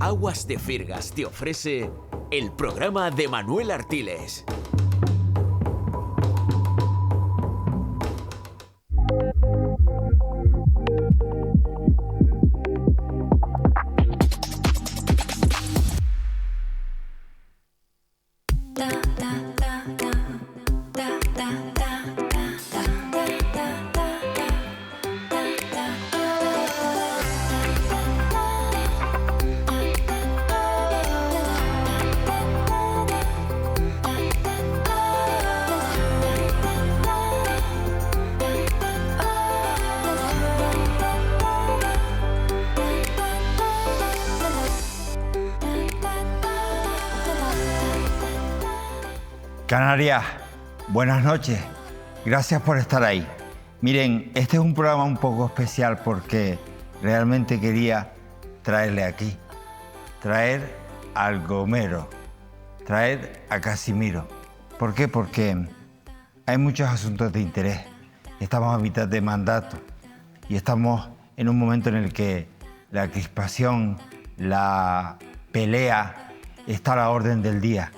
Aguas de Firgas te ofrece el programa de Manuel Artiles. Canarias, buenas noches. Gracias por estar ahí. Miren, este es un programa un poco especial porque realmente quería traerle aquí. Traer al Gomero, traer a Casimiro. ¿Por qué? Porque hay muchos asuntos de interés. Estamos a mitad de mandato y estamos en un momento en el que la crispación, la pelea está a la orden del día.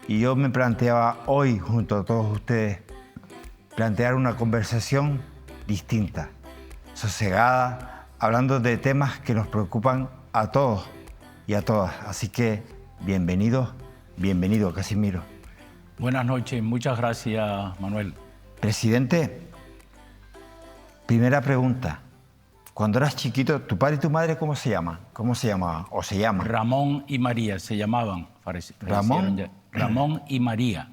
Y yo me planteaba hoy, junto a todos ustedes, plantear una conversación distinta, sosegada, hablando de temas que nos preocupan a todos y a todas. Así que, bienvenido, Casimiro. Buenas noches, muchas gracias, Manuel. Presidente, primera pregunta. Cuando eras chiquito, ¿tu padre y tu madre cómo se llaman? ¿Cómo se llamaban o se llaman? Ramón y María se llamaban. Ramón y María.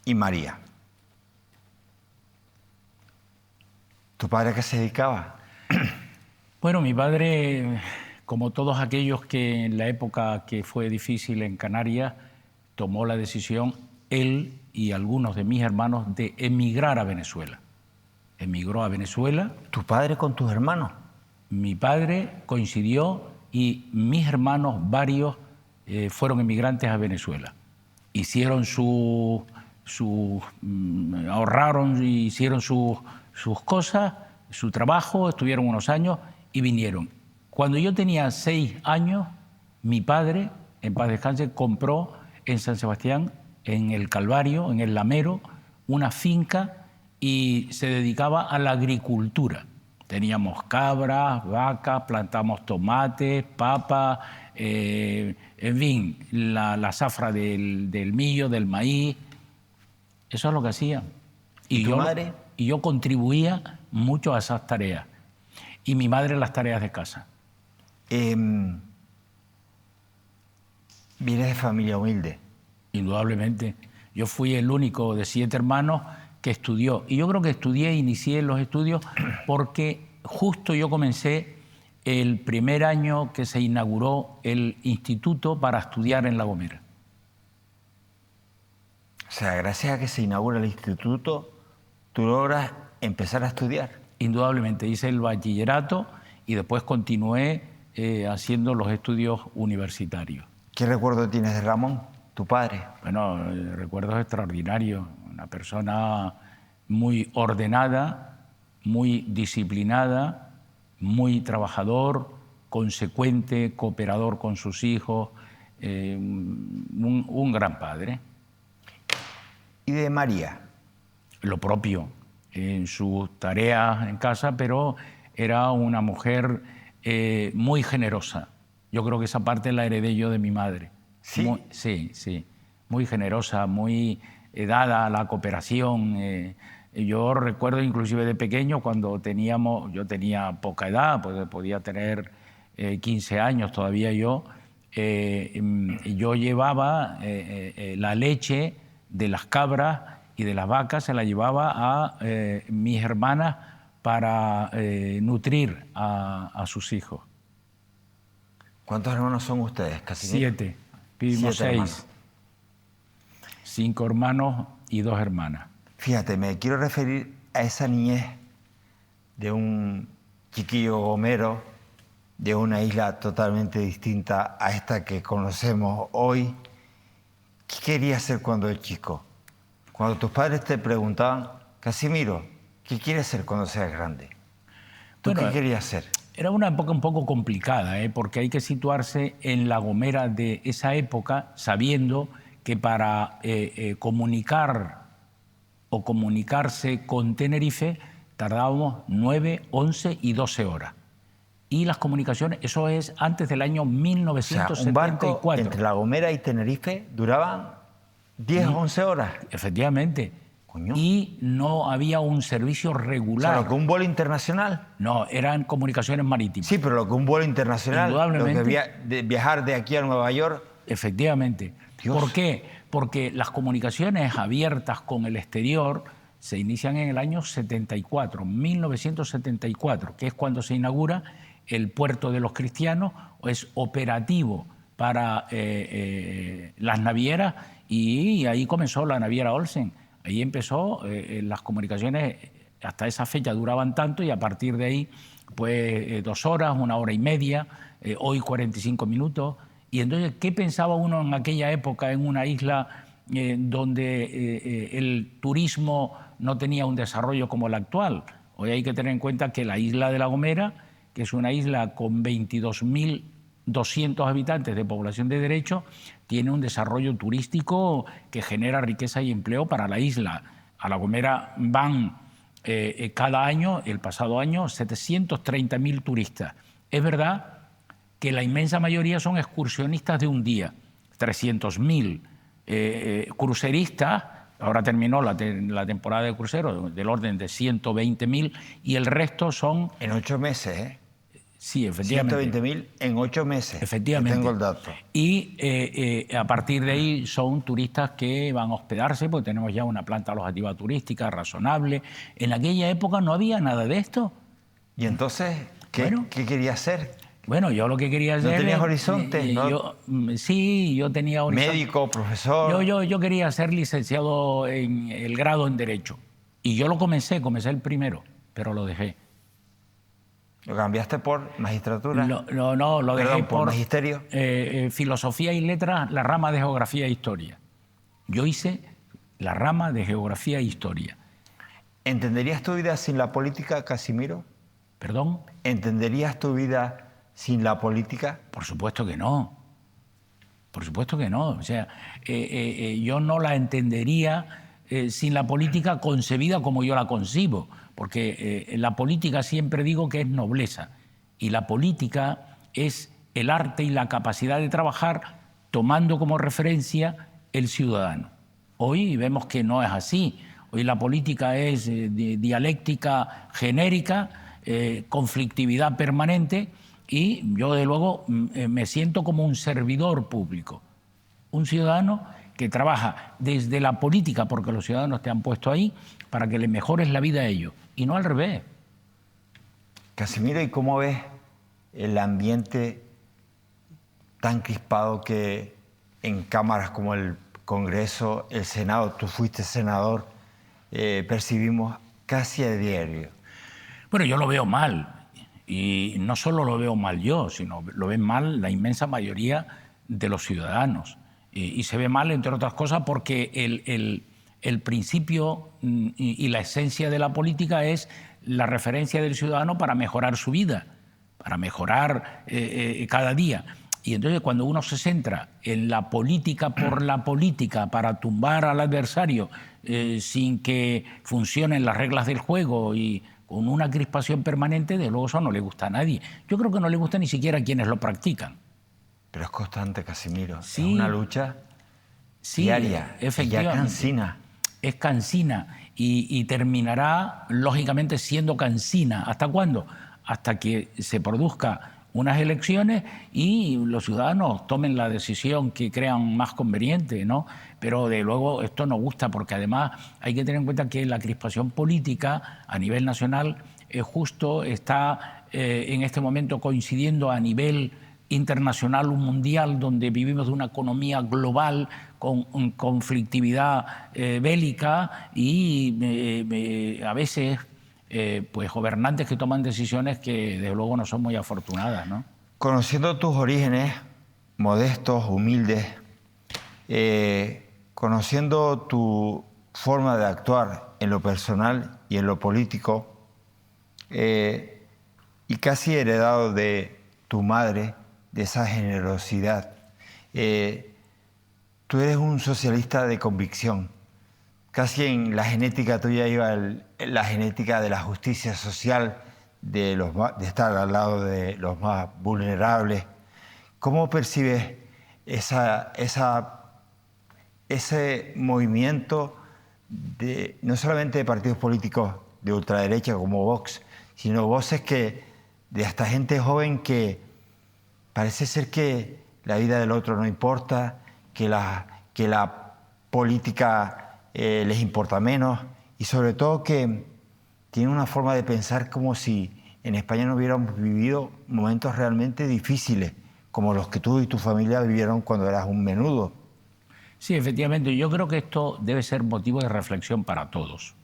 Y María. ¿Tu padre a qué se dedicaba? Bueno, mi padre, como todos aquellos que en la época que fue difícil en Canarias, tomó la decisión, él y algunos de mis hermanos, de emigrar a Venezuela. Emigró a Venezuela. ¿Tu padre con tus hermanos? Mi padre coincidió y mis hermanos, varios, fueron emigrantes a Venezuela. Hicieron ahorraron y hicieron sus cosas, su trabajo, estuvieron unos años y vinieron. Cuando yo tenía 6 años, mi padre, en paz descanse, compró en San Sebastián, en el Calvario, en el Lamero, una finca y se dedicaba a la agricultura. Teníamos cabras, vacas, plantamos tomates, papas, en fin, la zafra del millo, del maíz. Eso es lo que hacía. ¿Y tu madre? Y yo contribuía mucho a esas tareas. Y mi madre las tareas de casa. Vienes de familia humilde. Indudablemente. Yo fui el único de 7 hermanos que estudió. Y yo creo que inicié los estudios porque justo yo comencé el primer año que se inauguró el instituto para estudiar en La Gomera. O sea, gracias a que se inaugura el instituto, tú logras empezar a estudiar. Indudablemente, hice el bachillerato y después continué haciendo los estudios universitarios. ¿Qué recuerdo tienes de Ramón, tu padre? Bueno, recuerdos extraordinarios. Una persona muy ordenada, muy disciplinada, muy trabajador, consecuente, cooperador con sus hijos, un gran padre. ¿Y de María? Lo propio, en sus tareas en casa, pero era una mujer muy generosa. Yo creo que esa parte la heredé yo de mi madre. ¿Sí? Sí. Muy generosa, muy dada a la cooperación. Yo recuerdo inclusive de pequeño cuando yo tenía poca edad, pues podía tener 15 años todavía yo llevaba la leche de las cabras y de las vacas, se la llevaba a mis hermanas para nutrir a sus hijos. ¿Cuántos hermanos son ustedes, Casimiro? 7. Vivimos 6. Hermanos. 5 hermanos y 2 hermanas. Fíjate, me quiero referir a esa niñez de un chiquillo gomero, de una isla totalmente distinta a esta que conocemos hoy. ¿Qué querías ser cuando eras chico? Cuando tus padres te preguntaban, Casimiro, ¿qué quieres ser cuando seas grande? ¿Tú qué querías ser? Era una época un poco complicada, porque hay que situarse en La Gomera de esa época, sabiendo que para comunicar o comunicarse con Tenerife tardábamos 9, 11 y 12 horas. Y las comunicaciones, eso es antes del año 1974. O sea, un barco entre La Gomera y Tenerife duraban 10 o 11 horas. Efectivamente. Coño. Y no había un servicio O regular. sea, lo que un vuelo internacional. No, eran comunicaciones marítimas. Sí, pero lo que un vuelo internacional, Indudablemente. lo que viajar de aquí a Nueva York. Efectivamente. Dios. ¿Por qué? Porque las comunicaciones abiertas con el exterior se inician en el año 74, 1974, que es cuando se inaugura el puerto de los Cristianos, es operativo para las navieras, y ahí comenzó la naviera Olsen. Ahí empezó, las comunicaciones hasta esa fecha duraban tanto, y a partir de ahí, pues 2 horas, 1 hora y media, hoy 45 minutos. Y entonces, ¿qué pensaba uno en aquella época en una isla donde el turismo no tenía un desarrollo como el actual? Hoy hay que tener en cuenta que la isla de La Gomera, que es una isla con 22.200 habitantes de población de derecho, tiene un desarrollo turístico que genera riqueza y empleo para la isla. A La Gomera van cada año, el pasado año, 730.000 turistas. Es verdad que la inmensa mayoría son excursionistas de un día, 300.000 cruceristas. Ahora terminó la temporada de cruceros del orden de 120.000, y el resto son... En 8 meses, ¿eh? Sí, efectivamente. 120.000 en 8 meses. Efectivamente. Tengo el dato. Y a partir de ahí son turistas que van a hospedarse, porque tenemos ya una planta alojativa turística razonable. En aquella época no había nada de esto. ¿Y entonces qué quería hacer? Bueno, yo lo que quería hacer... ¿No tenías horizonte? ¿No? Sí, yo tenía horizonte. Médico, profesor. Yo quería ser licenciado en el grado en Derecho. Y yo lo comencé el primero, pero lo dejé. ¿Lo cambiaste por magistratura? No, lo dejé por magisterio. Filosofía y Letras, la rama de Geografía e Historia. Yo hice la rama de Geografía e Historia. ¿Entenderías tu vida sin la política, Casimiro? ¿Perdón? ¿Entenderías tu vida sin la política? Por supuesto que no. Por supuesto que no. O sea, yo no la entendería sin la política concebida como yo la concibo, porque la política, siempre digo, que es nobleza, y la política es el arte y la capacidad de trabajar tomando como referencia el ciudadano. Hoy vemos que no es así. Hoy la política es dialéctica genérica, conflictividad permanente, y yo, de luego, me siento como un servidor público, un ciudadano que trabaja desde la política, porque los ciudadanos te han puesto ahí, para que le mejores la vida a ellos, y no al revés. Casimiro, ¿y cómo ves el ambiente tan crispado que en cámaras como el Congreso, el Senado, tú fuiste senador, percibimos casi a diario? Bueno, yo lo veo mal, y no solo lo veo mal yo, sino lo ven mal la inmensa mayoría de los ciudadanos. Y se ve mal, entre otras cosas, porque el principio y la esencia de la política es la referencia del ciudadano para mejorar su vida, para mejorar cada día. Y entonces, cuando uno se centra en la política por la política para tumbar al adversario sin que funcionen las reglas del juego y con una crispación permanente, de luego eso no le gusta a nadie. Yo creo que no le gusta ni siquiera a quienes lo practican. Pero es constante, Casimiro. Sí, es una lucha diaria. Efectivamente. Ya cansina. Es cansina, y terminará, lógicamente, siendo cansina. ¿Hasta cuándo? Hasta que se produzca unas elecciones y los ciudadanos tomen la decisión que crean más conveniente, ¿no? Pero de luego esto no gusta, porque además hay que tener en cuenta que la crispación política a nivel nacional justo está en este momento coincidiendo a nivel internacional o mundial, donde vivimos de una economía global con conflictividad bélica, y a veces pues gobernantes que toman decisiones que desde luego no son muy afortunadas, ¿no? Conociendo tus orígenes modestos, humildes, conociendo tu forma de actuar en lo personal y en lo político, y casi heredado de tu madre, de esa generosidad. Tú eres un socialista de convicción. Casi en la genética tuya iba la genética de la justicia social, de estar al lado de los más vulnerables. ¿Cómo percibes ese movimiento no solamente de partidos políticos de ultraderecha como Vox, sino voces de hasta gente joven que parece ser que la vida del otro no importa, que la política les importa menos y sobre todo que tienen una forma de pensar como si en España no hubiéramos vivido momentos realmente difíciles, como los que tú y tu familia vivieron cuando eras un menudo? Sí, efectivamente, yo creo que esto debe ser motivo de reflexión para todos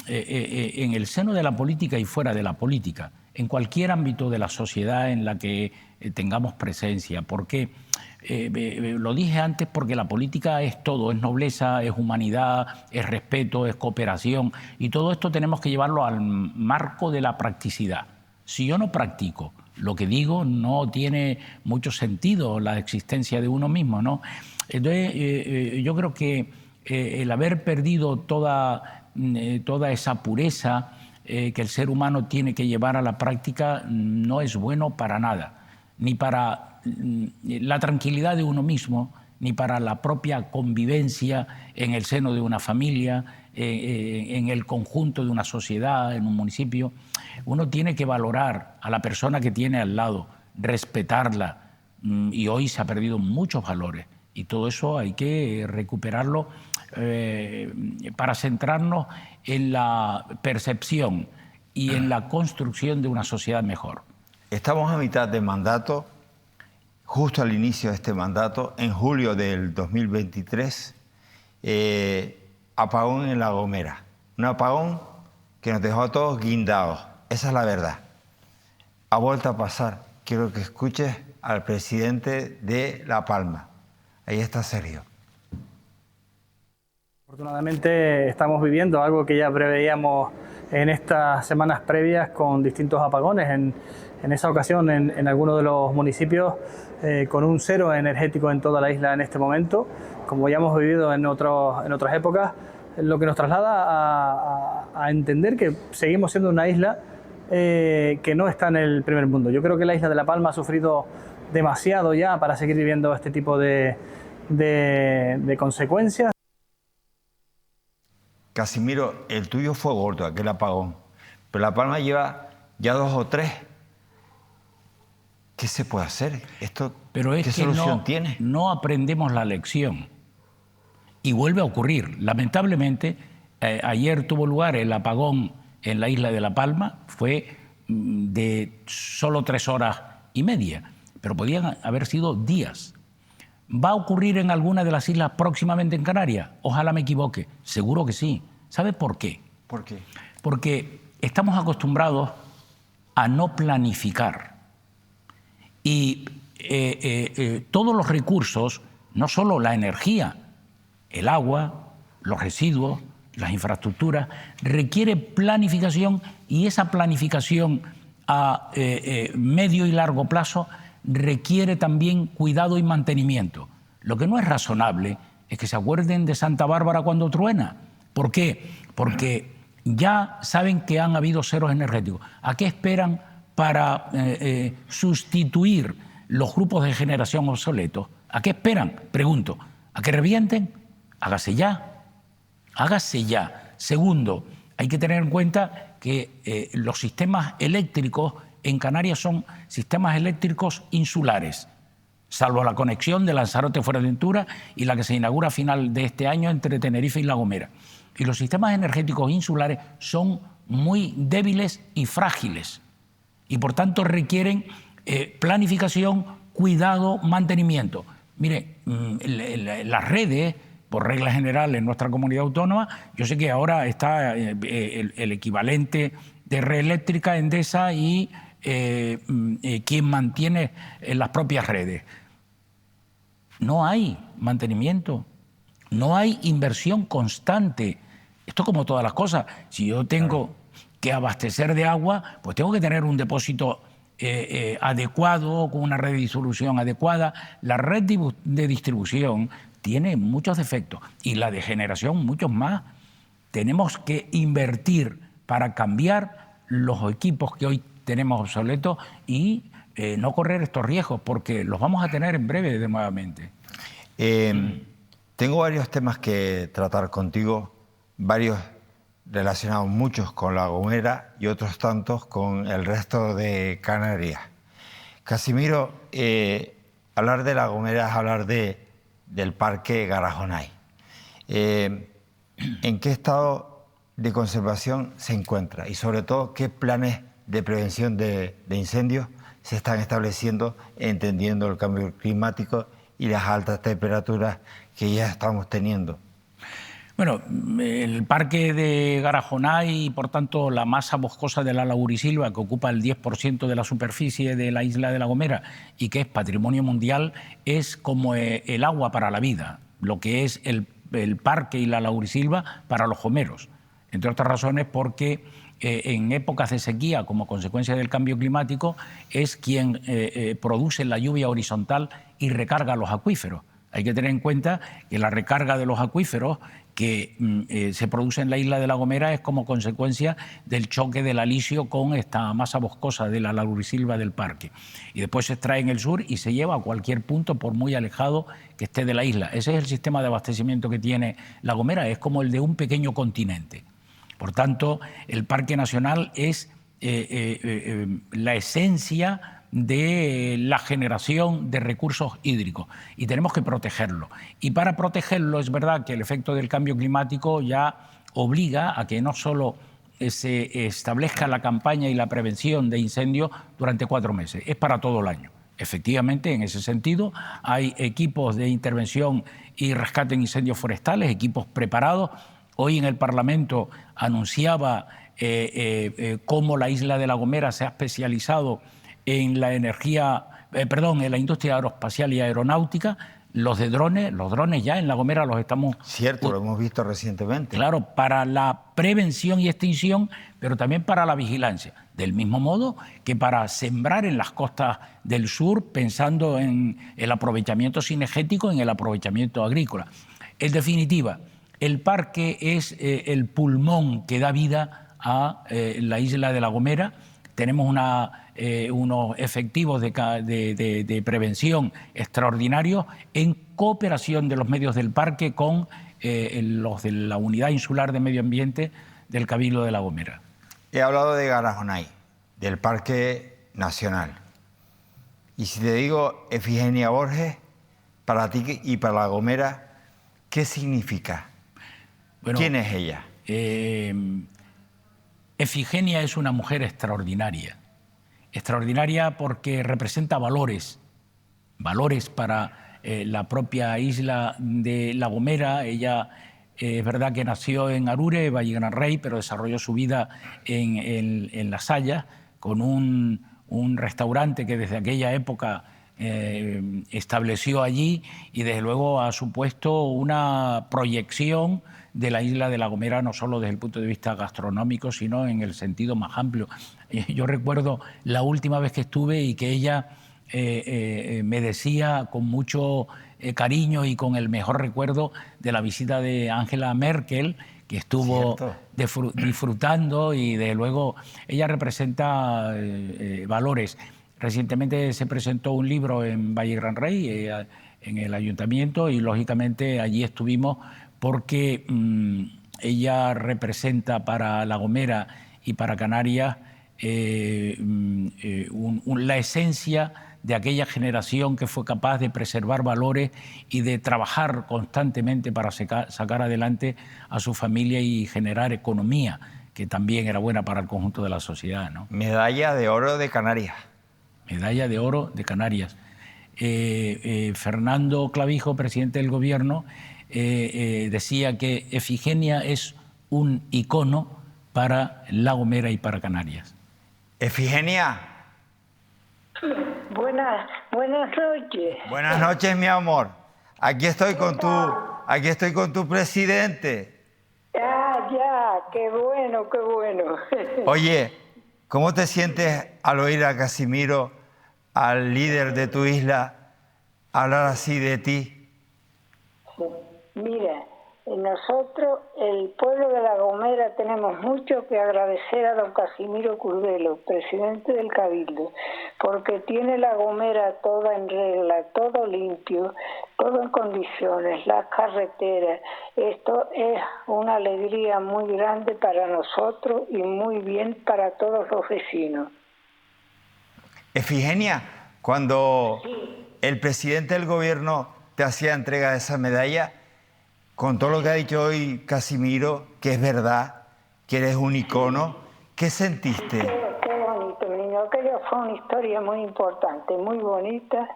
en el seno de la política y fuera de la política, en cualquier ámbito de la sociedad en la que tengamos presencia, porque lo dije antes, porque la política es todo, es nobleza, es humanidad, es respeto, es cooperación, y todo esto tenemos que llevarlo al marco de la practicidad. Si yo no practico lo que digo, no tiene mucho sentido la existencia de uno mismo, ¿no? Entonces, yo creo que el haber perdido toda esa pureza que el ser humano tiene que llevar a la práctica no es bueno para nada, ni para la tranquilidad de uno mismo, ni para la propia convivencia en el seno de una familia, en el conjunto de una sociedad, en un municipio. Uno tiene que valorar a la persona que tiene al lado, respetarla, y hoy se ha perdido muchos valores y todo eso hay que recuperarlo para centrarnos en la percepción y en la construcción de una sociedad mejor. Estamos a mitad de mandato, justo al inicio de este mandato, en julio del 2023, apagón en La Gomera. Un apagón que nos dejó a todos guindados. Esa es la verdad. Ha vuelto a pasar. Quiero que escuches al presidente de La Palma. Ahí está Sergio. Afortunadamente estamos viviendo algo que ya preveíamos en estas semanas previas con distintos apagones. En esa ocasión, en algunos de los municipios, con un cero energético en toda la isla en este momento, como ya hemos vivido en otras épocas, lo que nos traslada a entender que seguimos siendo una isla que no está en el primer mundo. Yo creo que la isla de La Palma ha sufrido demasiado ya para seguir viviendo este tipo de consecuencias. Casimiro, el tuyo fue gordo, aquel apagón, pero La Palma lleva ya 2 o 3. ¿Qué se puede hacer? ¿Qué solución tiene? No aprendemos la lección y vuelve a ocurrir. Lamentablemente, ayer tuvo lugar el apagón en la isla de La Palma, fue de solo 3 horas y media, pero podían haber sido días. ¿Va a ocurrir en alguna de las islas próximamente en Canarias? Ojalá me equivoque. Seguro que sí. ¿Sabe por qué? ¿Por qué? Porque estamos acostumbrados a no planificar. Y todos los recursos, no solo la energía, el agua, los residuos, las infraestructuras, requiere planificación, y esa planificación a medio y largo plazo requiere también cuidado y mantenimiento. Lo que no es razonable es que se acuerden de Santa Bárbara cuando truena. ¿Por qué? Porque ya saben que han habido ceros energéticos. ¿A qué esperan para sustituir los grupos de generación obsoletos? ¿A qué esperan? Pregunto. ¿A que revienten? Hágase ya. Hágase ya. Segundo, hay que tener en cuenta que los sistemas eléctricos en Canarias son sistemas eléctricos insulares, salvo la conexión de Lanzarote-Fuerteventura y la que se inaugura a final de este año entre Tenerife y La Gomera. Y los sistemas energéticos insulares son muy débiles y frágiles y por tanto requieren planificación, cuidado, mantenimiento. Mire, las redes, por regla general en nuestra comunidad autónoma, yo sé que ahora está el equivalente de red eléctrica, Endesa, y quien mantiene las propias redes. No hay mantenimiento, no hay inversión constante. Esto como todas las cosas. Si yo tengo que abastecer de agua, pues tengo que tener un depósito adecuado, con una red de disolución adecuada. La red de distribución tiene muchos defectos y la de generación muchos más. Tenemos que invertir para cambiar los equipos que hoy tenemos obsoletos y no correr estos riesgos, porque los vamos a tener en breve nuevamente. Tengo varios temas que tratar contigo, varios relacionados, muchos con La Gomera y otros tantos con el resto de Canarias. Casimiro, hablar de La Gomera es hablar del Parque Garajonay. ¿En qué estado de conservación se encuentra? Y sobre todo, ¿qué planes de prevención de incendios se están estableciendo, entendiendo el cambio climático y las altas temperaturas que ya estamos teniendo? Bueno, el parque de Garajonay y, por tanto, la masa boscosa de la laurisilva, que ocupa el 10% de la superficie de la isla de La Gomera y que es patrimonio mundial, es como el agua para la vida, lo que es el parque y la laurisilva para los gomeros. Entre otras razones porque en épocas de sequía, como consecuencia del cambio climático, es quien produce la lluvia horizontal y recarga los acuíferos. Hay que tener en cuenta que la recarga de los acuíferos que se produce en la isla de La Gomera es como consecuencia del choque del alisio con esta masa boscosa de la laurisilva del parque. Y después se extrae en el sur y se lleva a cualquier punto, por muy alejado que esté de la isla. Ese es el sistema de abastecimiento que tiene La Gomera, es como el de un pequeño continente. Por tanto, el Parque Nacional es la esencia de la generación de recursos hídricos y tenemos que protegerlo. Y para protegerlo es verdad que el efecto del cambio climático ya obliga a que no solo se establezca la campaña y la prevención de incendios durante 4 meses, es para todo el año. Efectivamente, en ese sentido, hay equipos de intervención y rescate en incendios forestales, equipos preparados. Hoy en el Parlamento anunciaba cómo la isla de La Gomera se ha especializado en la en la industria aeroespacial y aeronáutica. Los drones ya en La Gomera los estamos... Cierto, lo hemos visto recientemente. Claro, para la prevención y extinción, pero también para la vigilancia. Del mismo modo que para sembrar en las costas del sur, pensando en el aprovechamiento cinegético, en el aprovechamiento agrícola. En definitiva, el parque es el pulmón que da vida a la isla de La Gomera. Tenemos unos efectivos de prevención extraordinarios en cooperación de los medios del parque con los de la Unidad Insular de Medio Ambiente del Cabildo de La Gomera. He hablado de Garajonay, del Parque Nacional. Y si te digo Efigenia Borges, para ti y para La Gomera, ¿qué significa? Bueno, ¿quién es ella? Efigenia es una mujer extraordinaria. Extraordinaria porque representa valores para la propia isla de La Gomera. Ella es verdad que nació en Arure, Valle Gran Rey, pero desarrolló su vida en Las Hayas, con un restaurante que desde aquella época estableció allí y desde luego ha supuesto una proyección de la isla de La Gomera, no solo desde el punto de vista gastronómico, sino en el sentido más amplio. Yo recuerdo la última vez que estuve y que ella me decía con mucho cariño y con el mejor recuerdo de la visita de Angela Merkel, que estuvo disfrutando, y desde luego ella representa valores. Recientemente se presentó un libro en Valle Gran Rey, en el ayuntamiento, y lógicamente allí estuvimos porque ella representa para La Gomera y para Canarias la esencia de aquella generación que fue capaz de preservar valores y de trabajar constantemente para sacar adelante a su familia y generar economía, que también era buena para el conjunto de la sociedad, ¿no? Medalla de Oro de Canarias. Medalla de Oro de Canarias. Fernando Clavijo, presidente del Gobierno, decía que Efigenia es un icono para La Gomera y para Canarias. Efigenia. Buenas noches. Buenas noches, mi amor. Aquí estoy con tu presidente. Ya, qué bueno, qué bueno. Oye, ¿cómo te sientes al oír a Casimiro, al líder de tu isla, hablar así de ti? Mira, nosotros, el pueblo de La Gomera, tenemos mucho que agradecer a don Casimiro Curvelo, presidente del Cabildo, porque tiene La Gomera toda en regla, todo limpio, todo en condiciones, las carreteras. Esto es una alegría muy grande para nosotros y muy bien para todos los vecinos. Efigenia, cuando el presidente del gobierno te hacía entrega de esa medalla, con todo lo que ha dicho hoy Casimiro, que es verdad, que eres un icono, ¿qué sentiste? Qué bonito, mi niño. Aquello fue una historia muy importante, muy bonita.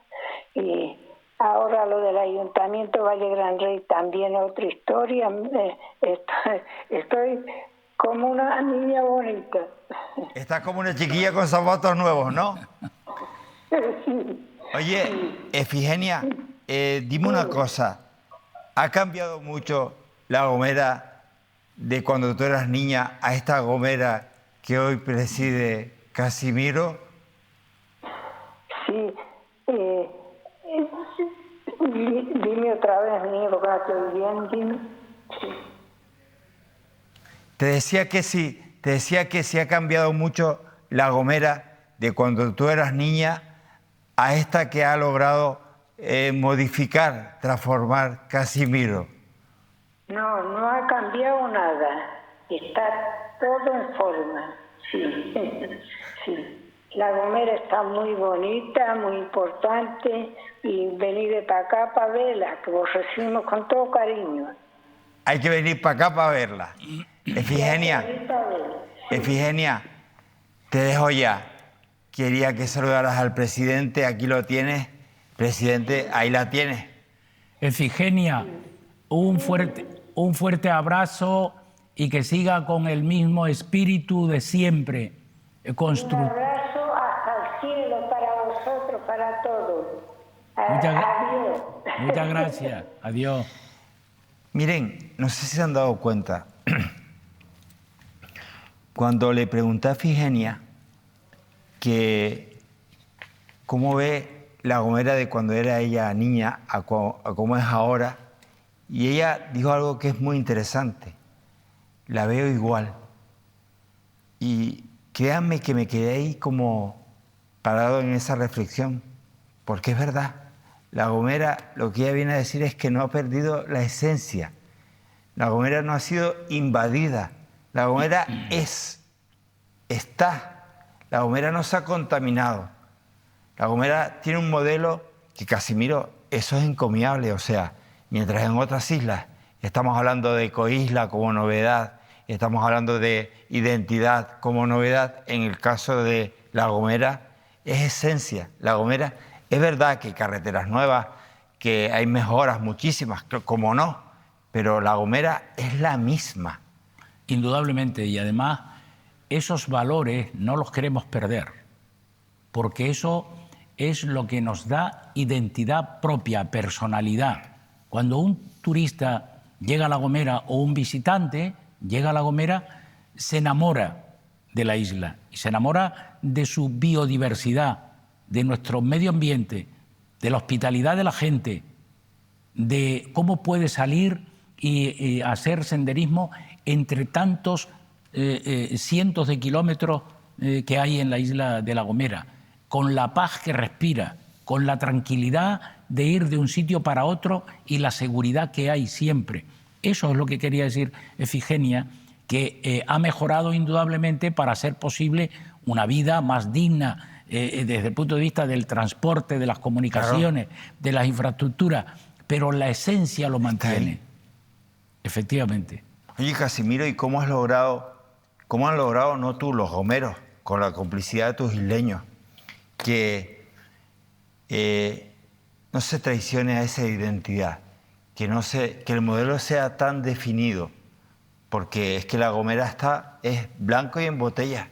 Y ahora lo del Ayuntamiento Valle Gran Rey también otra historia. Estoy como una niña bonita. Estás como una chiquilla con zapatos nuevos, ¿no? Oye, Efigenia, dime una cosa. ¿Ha cambiado mucho La Gomera de cuando tú eras niña a esta Gomera que hoy preside Casimiro? Sí. Dime otra vez, niño, porque no estoy bien. Dime. Sí. Te decía que sí ha cambiado mucho La Gomera de cuando tú eras niña a esta que ha logrado modificar, transformar Casimiro. No, no ha cambiado nada. Está todo en forma. Sí, sí. La Gomera está muy bonita, muy importante, y venid para acá para verla, que vos recibimos con todo cariño. Hay que venir para acá para verla. Efigenia, te dejo ya. Quería que saludaras al presidente, aquí lo tienes. Presidente, ahí la tienes. Efigenia, un fuerte abrazo y que siga con el mismo espíritu de siempre. Un abrazo hasta el cielo para vosotros, para todos. Adiós. Muchas gracias. Adiós. Miren, no sé si se han dado cuenta. Cuando le pregunté a Efigenia que cómo ve La Gomera de cuando era ella niña a cómo es ahora, y ella dijo algo que es muy interesante. La veo igual. Y créanme que me quedé ahí como parado en esa reflexión, porque es verdad. La Gomera, lo que ella viene a decir es que no ha perdido la esencia. La Gomera no ha sido invadida. La Gomera está. La Gomera no se ha contaminado. La Gomera tiene un modelo que, Casimiro, eso es encomiable. O sea, mientras en otras islas estamos hablando de ecoisla como novedad, estamos hablando de identidad como novedad, en el caso de La Gomera es esencia. La Gomera, es verdad que hay carreteras nuevas, que hay mejoras muchísimas, como no, pero La Gomera es la misma. Indudablemente, y además esos valores no los queremos perder, porque eso es lo que nos da identidad propia, personalidad. Cuando un turista llega a La Gomera o un visitante llega a La Gomera, se enamora de la isla y se enamora de su biodiversidad, de nuestro medio ambiente, de la hospitalidad de la gente, de cómo puede salir y hacer senderismo entre tantos cientos de kilómetros que hay en la isla de La Gomera, con la paz que respira, con la tranquilidad de ir de un sitio para otro y la seguridad que hay siempre. Eso es lo que quería decir Efigenia, que ha mejorado indudablemente para hacer posible una vida más digna desde el punto de vista del transporte, de las comunicaciones, claro, de las infraestructuras, pero la esencia lo mantiene, efectivamente. Oye, Casimiro, ¿y cómo han logrado, no tú, los gomeros, con la complicidad de tus isleños, que no se traicione a esa identidad, que el modelo sea tan definido? Porque es que La Gomera es blanco y en botella.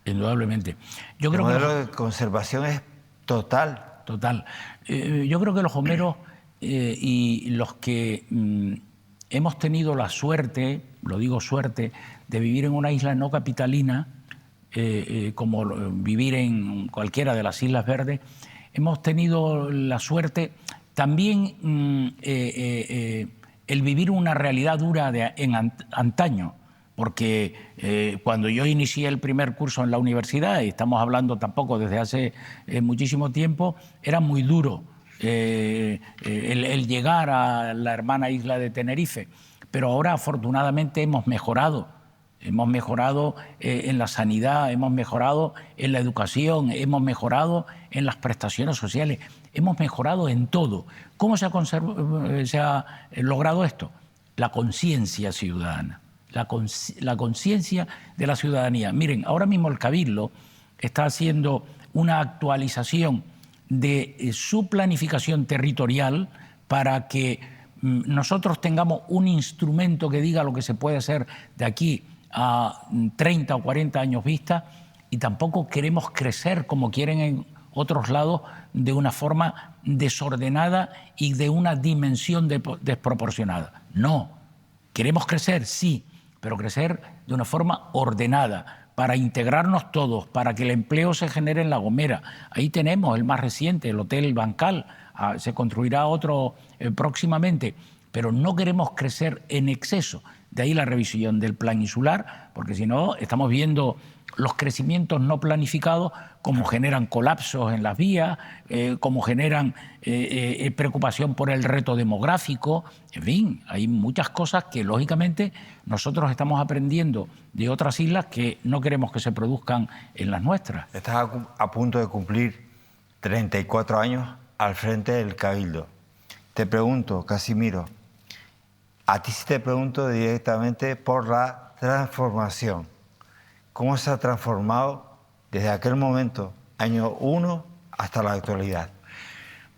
Indudablemente. Yo creo el modelo de conservación es total. Total. Yo creo que los gomeros y los que hemos tenido la suerte, lo digo suerte, de vivir en una isla no capitalina, como vivir en cualquiera de las Islas Verdes. Hemos tenido la suerte también el vivir una realidad dura en antaño, porque cuando yo inicié el primer curso en la universidad, y estamos hablando tampoco desde hace muchísimo tiempo, era muy duro el llegar a la hermana isla de Tenerife, pero ahora afortunadamente hemos mejorado en la sanidad, hemos mejorado en la educación, hemos mejorado en las prestaciones sociales, hemos mejorado en todo. ¿Cómo se ha logrado esto? La conciencia ciudadana, la conciencia de la ciudadanía. Miren, ahora mismo el Cabildo está haciendo una actualización de su planificación territorial para que nosotros tengamos un instrumento que diga lo que se puede hacer de aquí a 30 o 40 años vista, y tampoco queremos crecer como quieren en otros lados de una forma desordenada y de una dimensión desproporcionada. No, queremos crecer, sí, pero crecer de una forma ordenada, para integrarnos todos, para que el empleo se genere en La Gomera. Ahí tenemos el más reciente, el Hotel Bancal, se construirá otro próximamente, pero no queremos crecer en exceso. De ahí la revisión del plan insular, porque si no estamos viendo los crecimientos no planificados como generan colapsos en las vías, como generan preocupación por el reto demográfico. En fin, hay muchas cosas que lógicamente nosotros estamos aprendiendo de otras islas que no queremos que se produzcan en las nuestras. Estás a punto de cumplir 34 años al frente del Cabildo. Te pregunto, Casimiro, a ti sí te pregunto directamente por la transformación. ¿Cómo se ha transformado desde aquel momento, año 1, hasta la actualidad?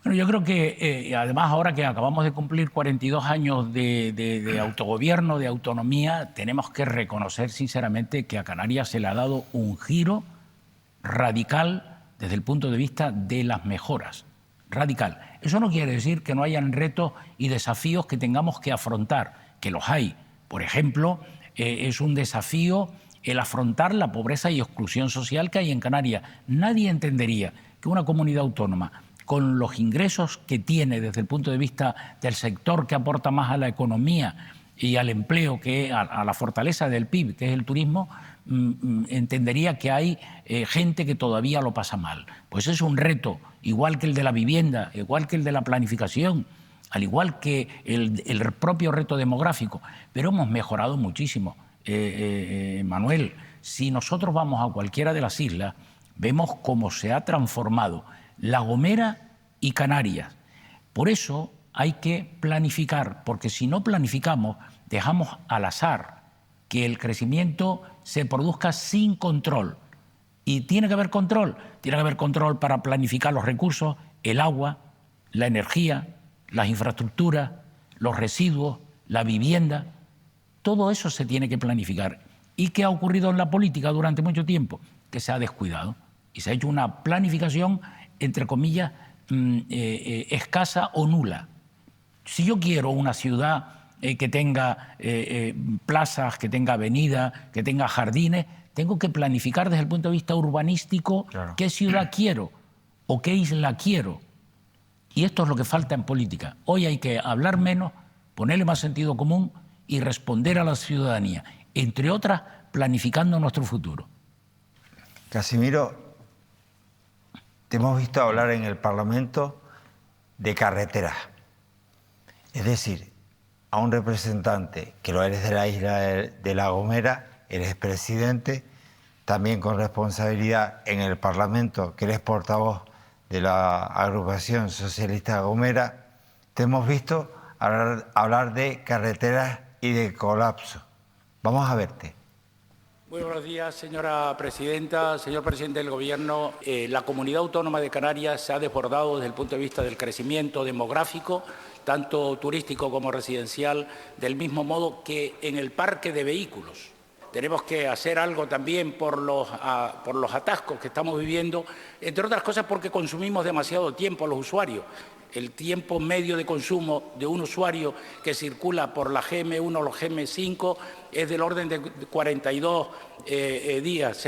Bueno, yo creo que además ahora que acabamos de cumplir 42 años de autogobierno, de autonomía, tenemos que reconocer sinceramente que a Canarias se le ha dado un giro radical desde el punto de vista de las mejoras. Radical. Eso no quiere decir que no hayan retos y desafíos que tengamos que afrontar, que los hay. Por ejemplo, es un desafío el afrontar la pobreza y exclusión social que hay en Canarias. Nadie entendería que una comunidad autónoma, con los ingresos que tiene desde el punto de vista del sector que aporta más a la economía y al empleo, que a la fortaleza del PIB, que es el turismo, entendería que hay gente que todavía lo pasa mal. Pues es un reto, igual que el de la vivienda, igual que el de la planificación, al igual que el propio reto demográfico. Pero hemos mejorado muchísimo. Manuel, si nosotros vamos a cualquiera de las islas, vemos cómo se ha transformado La Gomera y Canarias. Por eso hay que planificar, porque si no planificamos, dejamos al azar que el crecimiento se produzca sin control. Y tiene que haber control para planificar los recursos, el agua, la energía, las infraestructuras, los residuos, la vivienda. Todo eso se tiene que planificar. ¿Y qué ha ocurrido en la política durante mucho tiempo? Que se ha descuidado y se ha hecho una planificación, entre comillas, escasa o nula. Si yo quiero una ciudad que tenga plazas, que tenga avenidas, que tenga jardines, tengo que planificar desde el punto de vista urbanístico, claro, qué ciudad quiero o qué isla quiero. Y esto es lo que falta en política. Hoy hay que hablar menos, ponerle más sentido común y responder a la ciudadanía, entre otras, planificando nuestro futuro. Casimiro, te hemos visto hablar en el Parlamento de carreteras. Es decir, a un representante que lo eres de la isla de La Gomera, eres presidente, también con responsabilidad en el Parlamento, que eres portavoz de la agrupación socialista Gomera, te hemos visto hablar de carreteras y de colapso. Vamos a verte. Muy buenos días, señora presidenta, señor presidente del Gobierno. La Comunidad Autónoma de Canarias se ha desbordado desde el punto de vista del crecimiento demográfico, tanto turístico como residencial, del mismo modo que en el parque de vehículos. tenemos que hacer algo también por los atascos que estamos viviendo, entre otras cosas porque consumimos demasiado tiempo a los usuarios. El tiempo medio de consumo de un usuario que circula por la GM1 o los GM5 es del orden de 42 días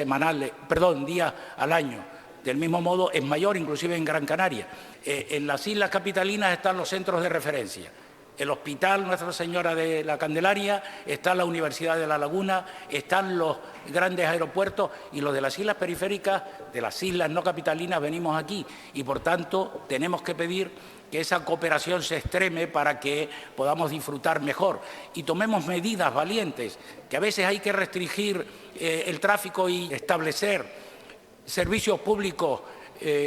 al año. Del mismo modo es mayor inclusive en Gran Canaria. En las islas capitalinas están los centros de referencia. El Hospital Nuestra Señora de la Candelaria, está la Universidad de La Laguna, están los grandes aeropuertos, y los de las islas periféricas, de las islas no capitalinas, venimos aquí. Y por tanto tenemos que pedir que esa cooperación se extreme para que podamos disfrutar mejor. Y tomemos medidas valientes, que a veces hay que restringir el tráfico y establecer servicios públicos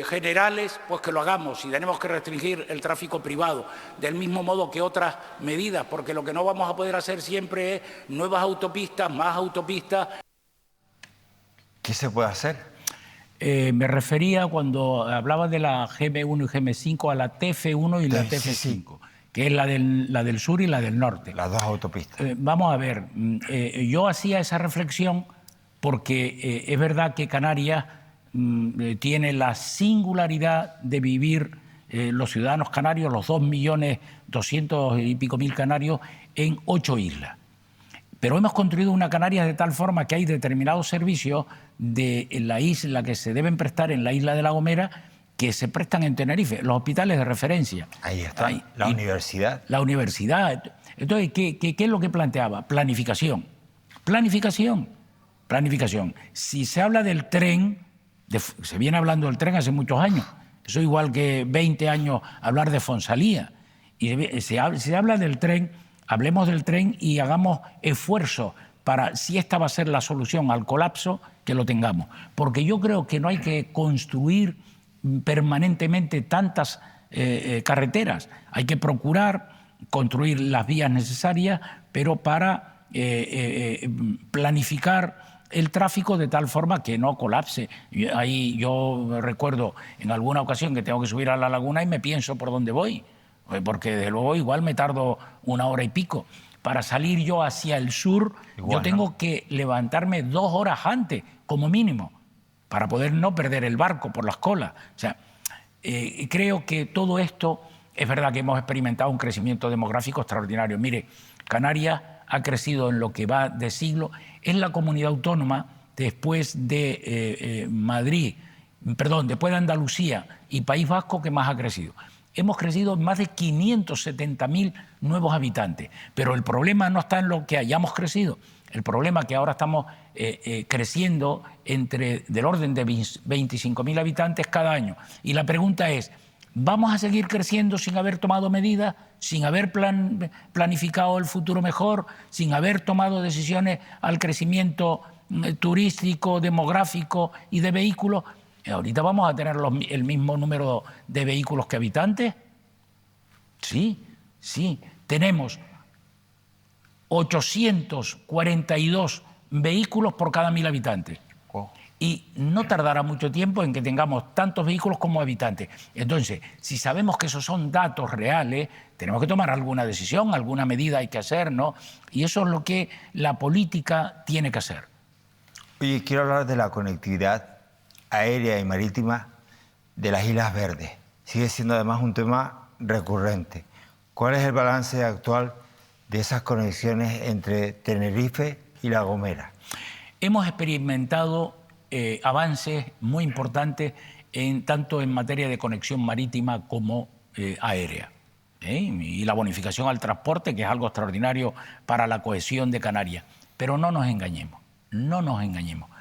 generales, pues que lo hagamos. Y tenemos que restringir el tráfico privado, del mismo modo que otras medidas, porque lo que no vamos a poder hacer siempre es nuevas autopistas, más autopistas. ¿Qué se puede hacer? Me refería, cuando hablaba de la GM1 y GM5, a la TF1 y la TF5, sí. Que es la del sur y la del norte. Las dos autopistas. Vamos a ver, yo hacía esa reflexión porque es verdad que Canarias tiene la singularidad de vivir los ciudadanos canarios, los 2.200.000 y pico canarios, en 8 islas. Pero hemos construido una Canarias de tal forma que hay determinados servicios de la isla que se deben prestar en la isla de La Gomera que se prestan en Tenerife, los hospitales de referencia. Ahí está, la universidad. La universidad. Entonces, ¿qué es lo que planteaba? Planificación. Planificación. Planificación. Si se habla del tren, se viene hablando del tren hace muchos años. Eso igual que 20 años hablar de Fonsalía. Y se habla del tren, hablemos del tren y hagamos esfuerzos para, si esta va a ser la solución al colapso, que lo tengamos. Porque yo creo que no hay que construir permanentemente tantas carreteras. Hay que procurar construir las vías necesarias, pero para planificar el tráfico de tal forma que no colapse. Ahí yo recuerdo en alguna ocasión que tengo que subir a La Laguna y me pienso por dónde voy, porque desde luego igual me tardo 1 hora y pico. Para salir yo hacia el sur, igual, yo tengo que levantarme 2 horas antes, como mínimo, para poder no perder el barco por las colas. O sea, creo que todo esto, es verdad que hemos experimentado un crecimiento demográfico extraordinario. Mire, Canarias ha crecido en lo que va de siglo, es la comunidad autónoma después de después de Andalucía y País Vasco que más ha crecido. Hemos crecido en más de 570.000 nuevos habitantes, pero el problema no está en lo que hayamos crecido. El problema es que ahora estamos creciendo del orden de 25.000 habitantes cada año. Y la pregunta es, ¿vamos a seguir creciendo sin haber tomado medidas, sin haber planificado el futuro mejor, sin haber tomado decisiones al crecimiento turístico, demográfico y de vehículos? ¿Ahorita vamos a tener el mismo número de vehículos que habitantes? Sí, sí. Tenemos 842 vehículos por cada 1.000 habitantes. Oh. Y no tardará mucho tiempo en que tengamos tantos vehículos como habitantes. Entonces, si sabemos que esos son datos reales, tenemos que tomar alguna decisión, alguna medida hay que hacer, ¿no? Y eso es lo que la política tiene que hacer. Oye, quiero hablar de la conectividad aérea y marítima de las Islas Verdes. Sigue siendo además un tema recurrente. ¿Cuál es el balance actual de esas conexiones entre Tenerife y La Gomera? Hemos experimentado avances muy importantes tanto en materia de conexión marítima como aérea. Y la bonificación al transporte, que es algo extraordinario para la cohesión de Canarias. Pero no nos engañemos, no nos engañemos.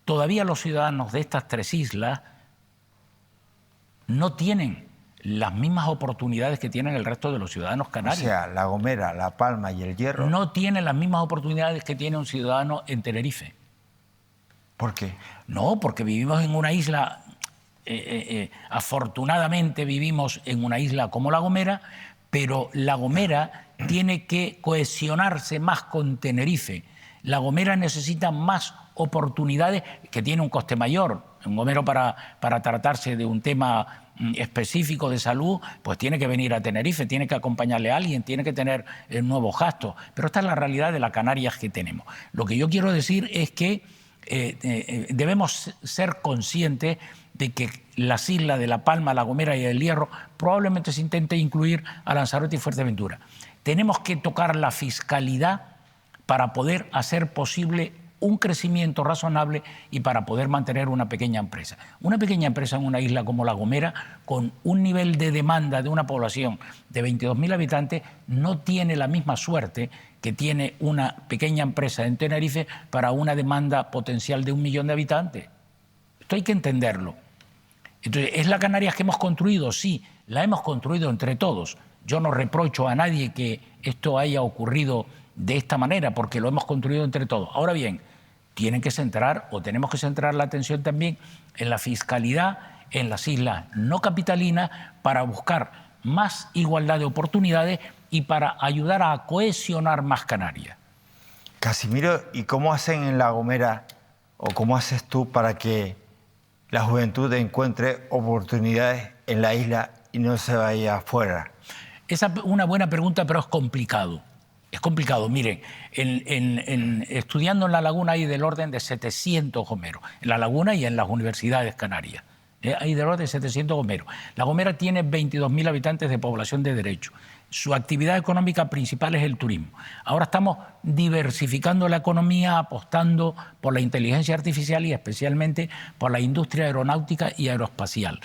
Todavía los ciudadanos de estas 3 islas no tienen las mismas oportunidades que tienen el resto de los ciudadanos canarios. O sea, La Gomera, La Palma y El Hierro no tienen las mismas oportunidades que tiene un ciudadano en Tenerife. ¿Por qué? No, porque vivimos en una isla, afortunadamente vivimos en una isla como La Gomera, pero La Gomera tiene que cohesionarse más con Tenerife. La Gomera necesita más oportunidades, que tiene un coste mayor, Un gomero para tratarse de un tema específico de salud, pues tiene que venir a Tenerife, tiene que acompañarle a alguien, tiene que tener nuevos gastos. Pero esta es la realidad de las Canarias que tenemos. Lo que yo quiero decir es que debemos ser conscientes de que las islas de La Palma, La Gomera y El Hierro probablemente se intente incluir a Lanzarote y Fuerteventura. Tenemos que tocar la fiscalidad para poder hacer posible un crecimiento razonable y para poder mantener una pequeña empresa. Una pequeña empresa en una isla como La Gomera, con un nivel de demanda de una población de 22.000 habitantes, no tiene la misma suerte que tiene una pequeña empresa en Tenerife para una demanda potencial de 1 millón de habitantes. Esto hay que entenderlo. Entonces, ¿es la Canarias que hemos construido? Sí, la hemos construido entre todos. Yo no reprocho a nadie que esto haya ocurrido de esta manera, porque lo hemos construido entre todos. Ahora bien, tienen que centrar, o tenemos que centrar la atención también en la fiscalidad en las islas no capitalinas para buscar más igualdad de oportunidades y para ayudar a cohesionar más Canarias. Casimiro, ¿y cómo hacen en La Gomera, o cómo haces tú para que la juventud encuentre oportunidades en la isla y no se vaya afuera? Esa es una buena pregunta, pero es complicado. Es complicado. Miren, estudiando en La Laguna hay del orden de 700 gomeros. En La Laguna y en las universidades canarias. Hay del orden de 700 gomeros. La Gomera tiene 22.000 habitantes de población de derecho. Su actividad económica principal es el turismo. Ahora estamos diversificando la economía, apostando por la inteligencia artificial y especialmente por la industria aeronáutica y aeroespacial.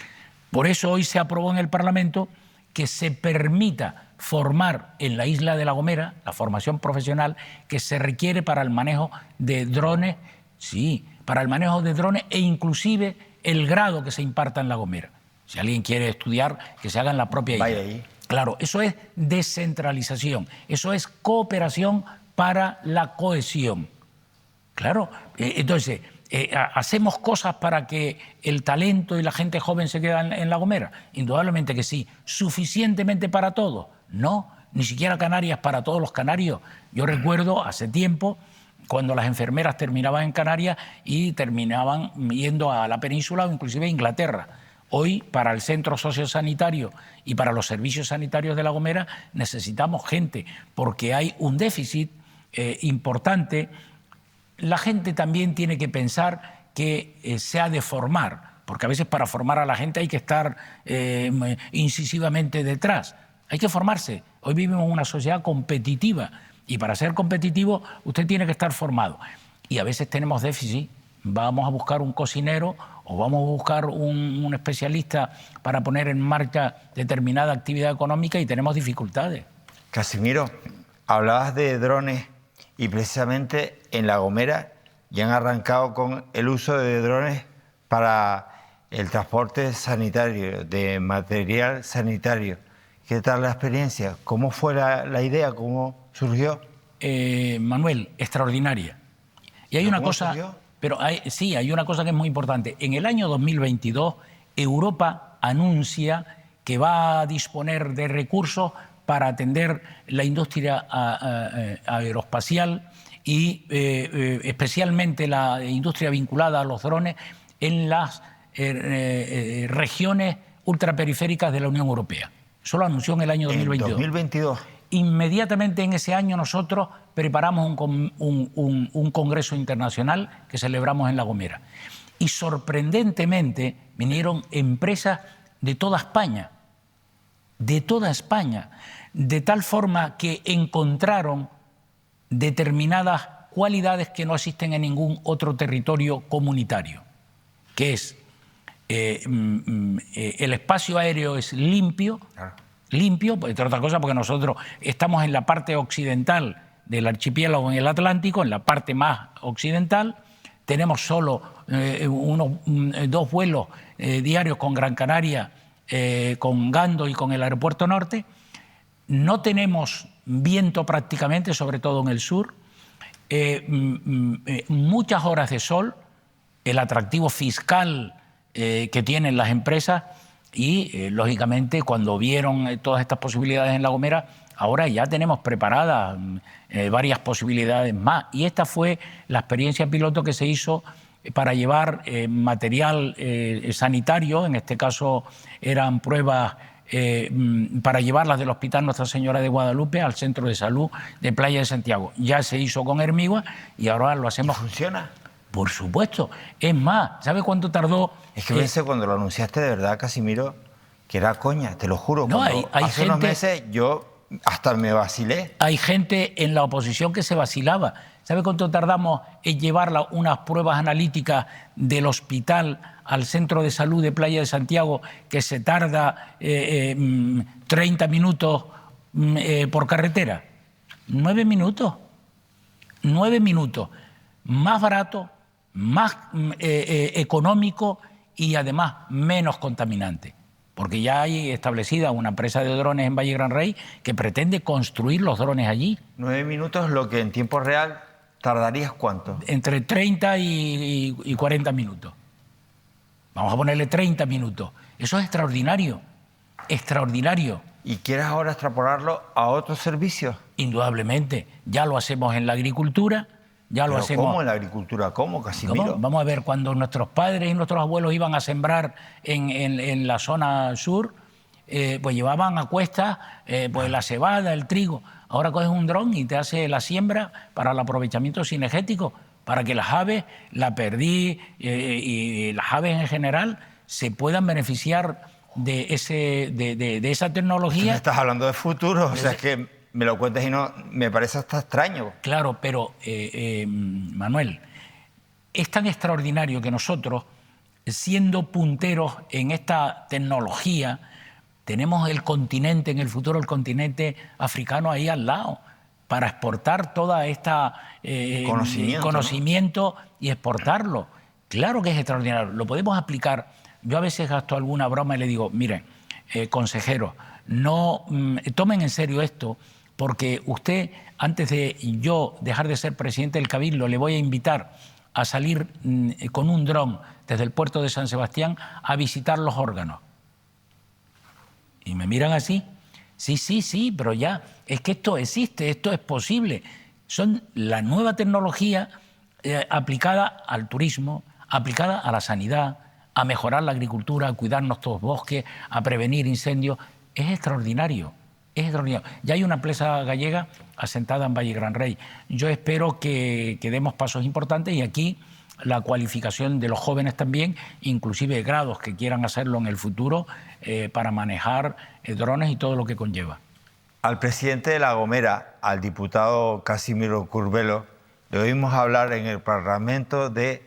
Por eso hoy se aprobó en el Parlamento que se permita formar en la isla de La Gomera, la formación profesional que se requiere para el manejo de drones, sí, para el manejo de drones e inclusive el grado que se imparta en La Gomera. Si alguien quiere estudiar, que se haga en la propia isla. Vaya ahí. Claro, eso es descentralización, eso es cooperación para la cohesión. Claro, entonces, ¿hacemos cosas para que el talento y la gente joven se queden en La Gomera? Indudablemente que sí. ¿Suficientemente para todos? No, ni siquiera Canarias para todos los canarios. Yo recuerdo hace tiempo cuando las enfermeras terminaban en Canarias y terminaban yendo a la península o inclusive a Inglaterra. Hoy, para el centro sociosanitario y para los servicios sanitarios de La Gomera, necesitamos gente porque hay un déficit importante. La gente también tiene que pensar que se ha de formar, porque a veces para formar a la gente hay que estar incisivamente detrás. Hay que formarse. Hoy vivimos en una sociedad competitiva y para ser competitivo usted tiene que estar formado. Y a veces tenemos déficit. Vamos a buscar un cocinero o vamos a buscar un especialista para poner en marcha determinada actividad económica y tenemos dificultades. Casimiro, hablabas de drones y precisamente en La Gomera ya han arrancado con el uso de drones para el transporte sanitario, de material sanitario. ¿Qué tal la experiencia? ¿Cómo fue la idea? ¿Cómo surgió? Manuel, extraordinaria. Y hay una cosa... Surgió? Pero sí, hay una cosa que es muy importante. En el año 2022, Europa anuncia que va a disponer de recursos para atender la industria aeroespacial y especialmente la industria vinculada a los drones en las regiones ultraperiféricas de la Unión Europea. Eso lo anunció en el año 2022. En 2022. Inmediatamente en ese año nosotros preparamos un congreso internacional que celebramos en La Gomera. Y sorprendentemente vinieron empresas de toda España, de tal forma que encontraron determinadas cualidades que no existen en ningún otro territorio comunitario, que es el espacio aéreo es limpio, entre otras cosas porque nosotros estamos en la parte occidental del archipiélago en el Atlántico, en la parte más occidental. Tenemos solo 2 vuelos diarios con Gran Canaria, con Gando y con el Aeropuerto Norte. No tenemos viento prácticamente, sobre todo en el sur. Muchas horas de sol, el atractivo fiscal que tienen las empresas y, lógicamente, cuando vieron todas estas posibilidades en La Gomera, ahora ya tenemos preparadas varias posibilidades más. Y esta fue la experiencia piloto que se hizo para llevar material sanitario, en este caso eran pruebas para llevarlas del Hospital Nuestra Señora de Guadalupe al Centro de Salud de Playa de Santiago. Ya se hizo con Hermigua y ahora lo hacemos. ¿Funciona? Por supuesto. Es más, ¿sabe cuánto tardó? Es que pensé cuando lo anunciaste de verdad, Casimiro, que era coña, te lo juro. No, hay hace gente, unos meses yo hasta me vacilé. Hay gente en la oposición que se vacilaba. ¿Sabe cuánto tardamos en llevar unas pruebas analíticas del hospital al Centro de Salud de Playa de Santiago, que se tarda 30 minutos por carretera? 9 minutos. 9 minutos. Más barato, más económico y además menos contaminante. Porque ya hay establecida una empresa de drones en Valle Gran Rey que pretende construir los drones allí. 9 minutos, lo que en tiempo real tardarías ¿cuánto? Entre 30 y 40 minutos. Vamos a ponerle 30 minutos. Eso es extraordinario, extraordinario. ¿Y quieres ahora extrapolarlo a otros servicios? Indudablemente. Ya lo hacemos en la agricultura, ya lo hacemos... ¿Cómo en la agricultura? ¿Cómo, Casimiro? ¿Cómo? Vamos a ver, cuando nuestros padres y nuestros abuelos iban a sembrar en la zona sur, pues llevaban a cuestas pues la cebada, el trigo. Ahora coges un dron y te hace la siembra para el aprovechamiento cinegético, para que las aves, la perdiz y las aves en general se puedan beneficiar de esa tecnología. Me estás hablando de futuro, o sea, es que me lo cuentas y no me parece hasta extraño. Claro, pero Manuel, es tan extraordinario que nosotros, siendo punteros en esta tecnología, tenemos el continente, en el futuro el continente africano ahí al lado, para exportar toda esta conocimiento, ¿no? Y exportarlo. Claro que es extraordinario, lo podemos aplicar. Yo a veces gasto alguna broma y le digo, miren, consejeros, no tomen en serio esto, porque usted, antes de yo dejar de ser presidente del Cabildo, le voy a invitar a salir con un dron desde el puerto de San Sebastián a visitar los órganos. Y me miran así. Sí, pero ya, es que esto existe, esto es posible. Son la nueva tecnología aplicada al turismo, aplicada a la sanidad, a mejorar la agricultura, a cuidar nuestros bosques, a prevenir incendios. Es extraordinario, es extraordinario. Ya hay una empresa gallega asentada en Valle Gran Rey. Yo espero que demos pasos importantes y aquí la cualificación de los jóvenes también, inclusive grados que quieran hacerlo en el futuro para manejar drones y todo lo que conlleva. Al presidente de La Gomera, al diputado Casimiro Curbelo, le oímos hablar en el Parlamento de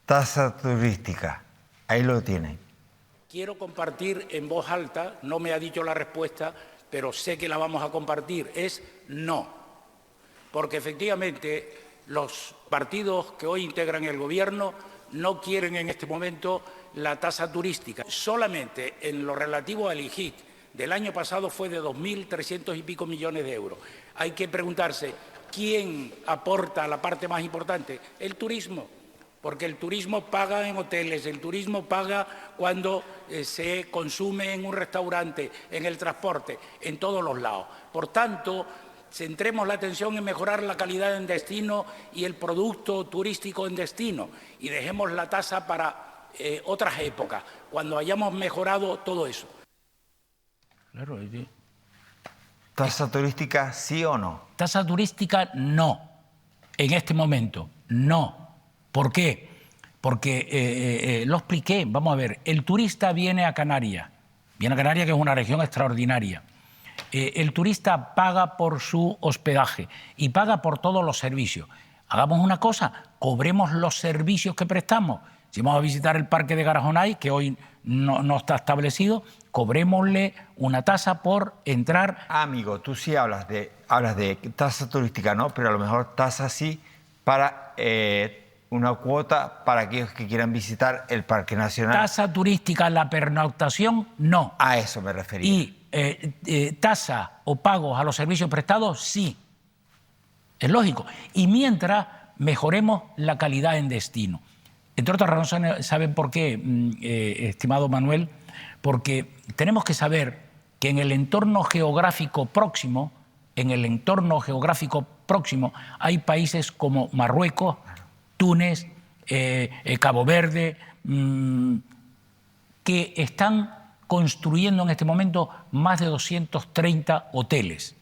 tasa turística. Ahí lo tienen. Quiero compartir en voz alta, no me ha dicho la respuesta, pero sé que la vamos a compartir, es no. Porque efectivamente los partidos que hoy integran el gobierno no quieren en este momento la tasa turística. Solamente en lo relativo al IGIC del año pasado fue de 2.300 y pico millones de euros. Hay que preguntarse, ¿quién aporta la parte más importante? El turismo, porque el turismo paga en hoteles, el turismo paga cuando se consume en un restaurante, en el transporte, en todos los lados. Por tanto, centremos la atención en mejorar la calidad en destino y el producto turístico en destino y dejemos la tasa para otras épocas, cuando hayamos mejorado todo eso. Claro. ¿Tasa turística sí o no? Tasa turística no, en este momento, no. ¿Por qué? Porque lo expliqué, vamos a ver, el turista viene a Canarias, que es una región extraordinaria. El turista paga por su hospedaje y paga por todos los servicios. Hagamos una cosa, cobremos los servicios que prestamos. Si vamos a visitar el Parque de Garajonay, que hoy no está establecido, cobrémosle una tasa por entrar. Amigo, tú sí hablas de tasa turística, ¿no? Pero a lo mejor tasa sí para una cuota para aquellos que quieran visitar el Parque Nacional. Tasa turística, la pernoctación, no. A eso me refería. Y tasa o pagos a los servicios prestados, sí. Es lógico. Y mientras mejoremos la calidad en destino. Entre otras razones, ¿saben por qué, estimado Manuel? Porque tenemos que saber que en el entorno geográfico próximo, hay países como Marruecos, Túnez, Cabo Verde, que están construyendo en este momento más de 230 hoteles.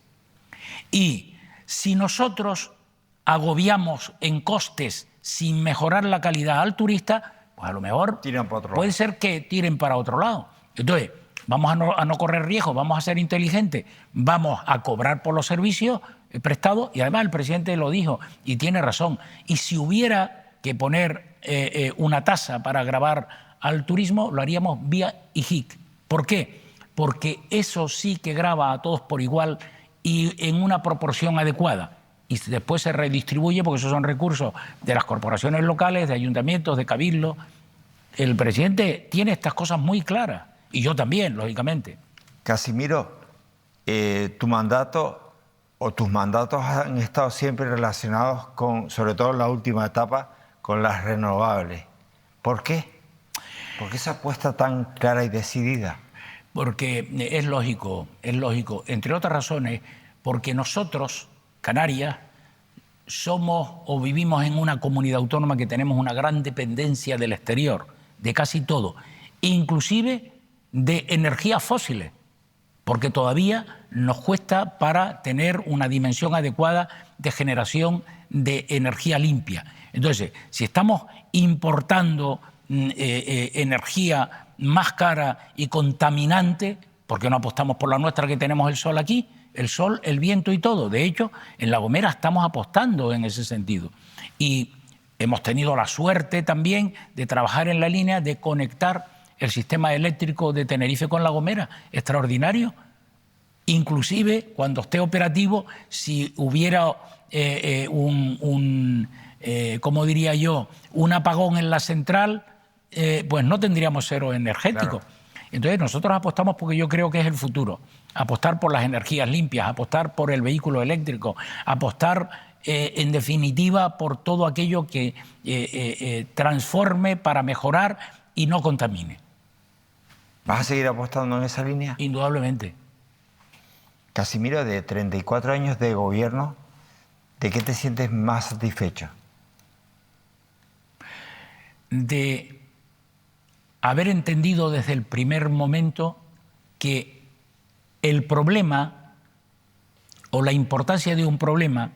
Y si nosotros agobiamos en costes sin mejorar la calidad al turista, pues a lo mejor puede ser que tiren para otro lado. Entonces, vamos a no correr riesgos, vamos a ser inteligentes, vamos a cobrar por los servicios prestados, y además el presidente lo dijo y tiene razón. Y si hubiera que poner una tasa para gravar al turismo, lo haríamos vía IJIC. ¿Por qué? Porque eso sí que grava a todos por igual y en una proporción adecuada. Y después se redistribuye, porque esos son recursos de las corporaciones locales, de ayuntamientos, de cabildos. El presidente tiene estas cosas muy claras, y yo también, lógicamente. Casimiro, tu mandato o tus mandatos han estado siempre relacionados con, sobre todo en la última etapa, con las renovables. ¿Por qué? ¿Por qué esa apuesta tan clara y decidida? Porque es lógico, entre otras razones, porque nosotros, Canarias, somos o vivimos en una comunidad autónoma que tenemos una gran dependencia del exterior, de casi todo, inclusive de energías fósiles, porque todavía nos cuesta para tener una dimensión adecuada de generación de energía limpia. Entonces, si estamos importando energía más cara y contaminante, ¿por qué no apostamos por la nuestra, que tenemos el sol aquí? El sol, el viento y todo. De hecho, en La Gomera estamos apostando en ese sentido. Y hemos tenido la suerte también de trabajar en la línea de conectar el sistema eléctrico de Tenerife con La Gomera. Extraordinario. Inclusive, cuando esté operativo, si hubiera ¿cómo diría yo?, un apagón en la central, pues no tendríamos cero energético. Claro. Entonces nosotros apostamos porque yo creo que es el futuro. Apostar por las energías limpias, apostar por el vehículo eléctrico, apostar en definitiva por todo aquello que transforme para mejorar y no contamine. ¿Vas a seguir apostando en esa línea? Indudablemente. Casimiro, de 34 años de gobierno, ¿de qué te sientes más satisfecho? De haber entendido desde el primer momento que el problema o la importancia de un problema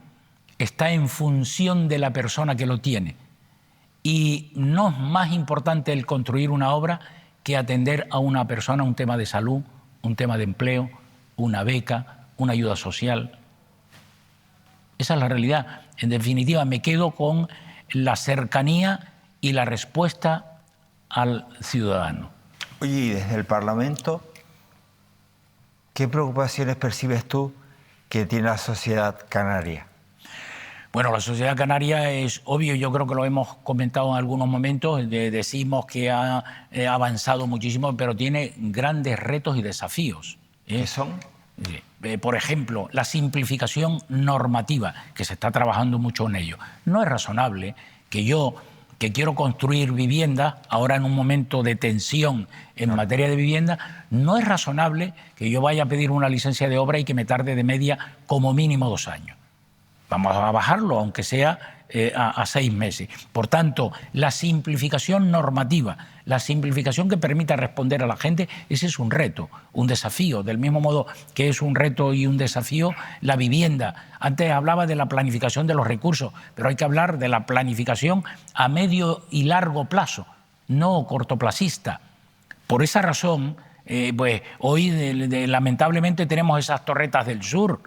está en función de la persona que lo tiene. Y no es más importante el construir una obra que atender a una persona un tema de salud, un tema de empleo, una beca, una ayuda social. Esa es la realidad. En definitiva, me quedo con la cercanía y la respuesta al ciudadano. Oye, y desde el Parlamento, ¿qué preocupaciones percibes tú que tiene la sociedad canaria? Bueno, la sociedad canaria es obvio, yo creo que lo hemos comentado en algunos momentos, decimos que ha avanzado muchísimo, pero tiene grandes retos y desafíos. ¿Qué son? Por ejemplo, la simplificación normativa, que se está trabajando mucho en ello. No es razonable que yo, que quiero construir vivienda, ahora en un momento de tensión en materia de vivienda, no es razonable que yo vaya a pedir una licencia de obra y que me tarde de media como mínimo 2 años. Vamos a bajarlo, aunque sea a 6 meses. Por tanto, la simplificación normativa, la simplificación que permita responder a la gente, ese es un reto, un desafío, del mismo modo que es un reto y un desafío la vivienda. Antes hablaba de la planificación de los recursos, pero hay que hablar de la planificación a medio y largo plazo, no cortoplacista. Por esa razón, pues hoy lamentablemente tenemos esas torretas del sur,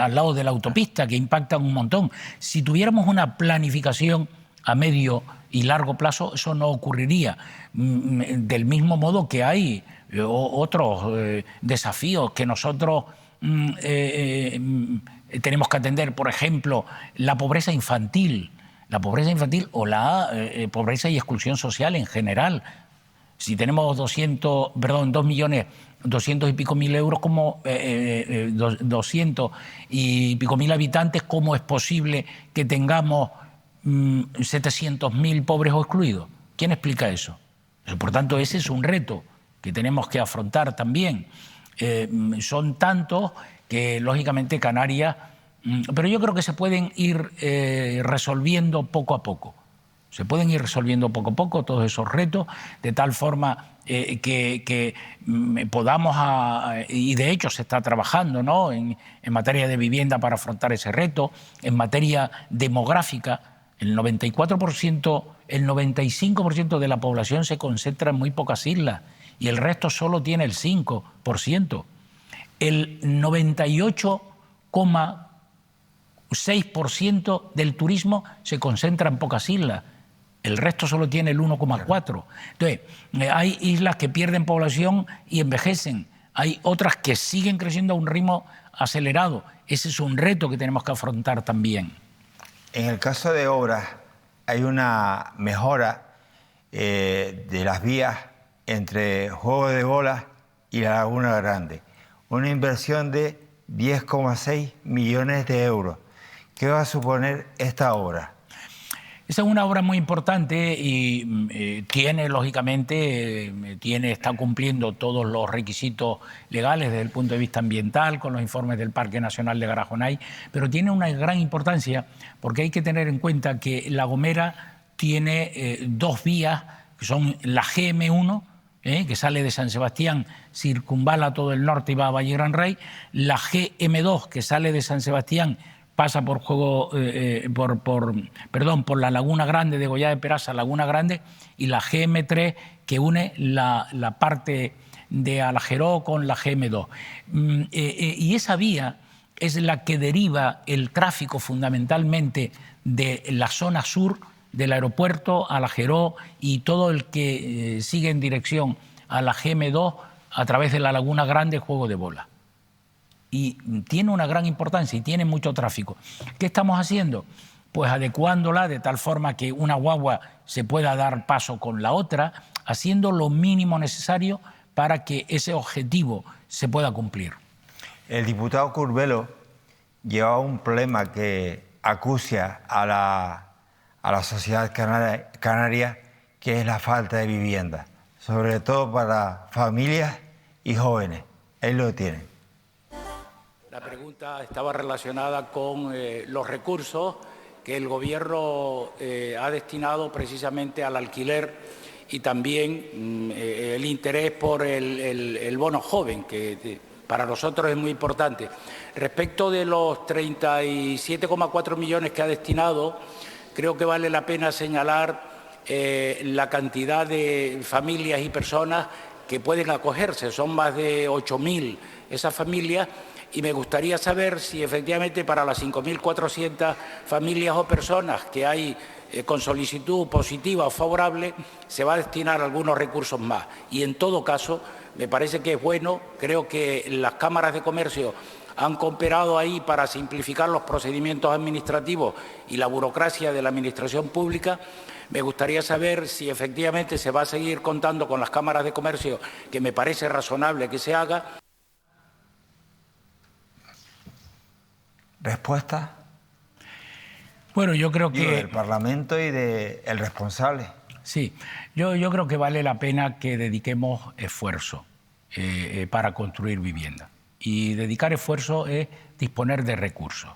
al lado de la autopista, que impactan un montón. Si tuviéramos una planificación a medio y largo plazo, eso no ocurriría. Del mismo modo que hay otros desafíos que nosotros tenemos que atender, por ejemplo, la pobreza infantil o la pobreza y exclusión social en general. Si tenemos 2.200.000 y pico mil euros, como 200 y pico mil habitantes, ¿cómo es posible que tengamos 700.000 pobres o excluidos? ¿Quién explica eso? Por tanto, ese es un reto que tenemos que afrontar también. Son tantos que, lógicamente, Canarias... pero yo creo que se pueden ir resolviendo poco a poco. Se pueden ir resolviendo poco a poco todos esos retos, de tal forma que podamos, y de hecho se está trabajando, ¿no?, en materia de vivienda para afrontar ese reto, en materia demográfica. El 94%, el 95% de la población se concentra en muy pocas islas y el resto solo tiene el 5%. El 98,6% del turismo se concentra en pocas islas. El resto solo tiene el 1,4%. Entonces, hay islas que pierden población y envejecen. Hay otras que siguen creciendo a un ritmo acelerado. Ese es un reto que tenemos que afrontar también. En el caso de obras, hay una mejora de las vías entre Juego de Bola y la Laguna Grande. Una inversión de 10,6 millones de euros. ¿Qué va a suponer esta obra? Esa es una obra muy importante y tiene, lógicamente, está cumpliendo todos los requisitos legales desde el punto de vista ambiental, con los informes del Parque Nacional de Garajonay, pero tiene una gran importancia porque hay que tener en cuenta que La Gomera tiene dos vías, que son la GM1, que sale de San Sebastián, circunvala todo el norte y va a Valle Gran Rey, la GM2, que sale de San Sebastián, pasa por la Laguna Grande, de Goya de Peraza, Laguna Grande, y la GM3, que une la parte de Alajeró con la GM2. Y esa vía es la que deriva el tráfico fundamentalmente de la zona sur del aeropuerto a Alajeró y todo el que sigue en dirección a la GM2 a través de la Laguna Grande, Juego de Bola. Y tiene una gran importancia y tiene mucho tráfico. ¿Qué estamos haciendo? Pues adecuándola de tal forma que una guagua se pueda dar paso con la otra, haciendo lo mínimo necesario para que ese objetivo se pueda cumplir. El diputado Curbelo lleva un problema que acucia a la sociedad canaria, que es la falta de vivienda, sobre todo para familias y jóvenes. Él lo tiene. La pregunta estaba relacionada con los recursos que el Gobierno ha destinado precisamente al alquiler y también el interés por el bono joven, que para nosotros es muy importante. Respecto de los 37,4 millones que ha destinado, creo que vale la pena señalar la cantidad de familias y personas que pueden acogerse. Son más de 8.000 esas familias. Y me gustaría saber si efectivamente para las 5.400 familias o personas que hay con solicitud positiva o favorable se va a destinar algunos recursos más. Y en todo caso, me parece que es bueno, creo que las cámaras de comercio han cooperado ahí para simplificar los procedimientos administrativos y la burocracia de la administración pública. Me gustaría saber si efectivamente se va a seguir contando con las cámaras de comercio, que me parece razonable que se haga. ¿Respuesta? Bueno, yo creo que... del Parlamento y del responsable. Sí, yo creo que vale la pena que dediquemos esfuerzo para construir vivienda. Y dedicar esfuerzo es disponer de recursos.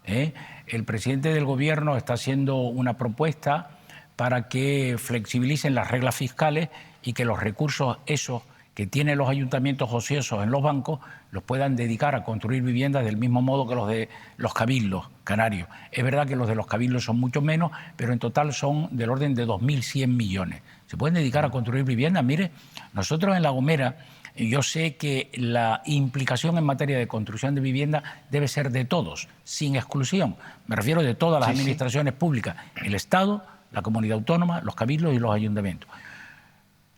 El presidente del Gobierno está haciendo una propuesta para que flexibilicen las reglas fiscales y que los recursos esos que tienen los ayuntamientos ociosos en los bancos los puedan dedicar a construir viviendas del mismo modo que los de los cabildos canarios. Es verdad que los de los cabildos son mucho menos, pero en total son del orden de 2.100 millones. Se pueden dedicar a construir viviendas. Mire, nosotros en La Gomera, yo sé que la implicación en materia de construcción de vivienda debe ser de todos, sin exclusión. Me refiero de todas las administraciones públicas, el Estado, la comunidad autónoma, los cabildos y los ayuntamientos.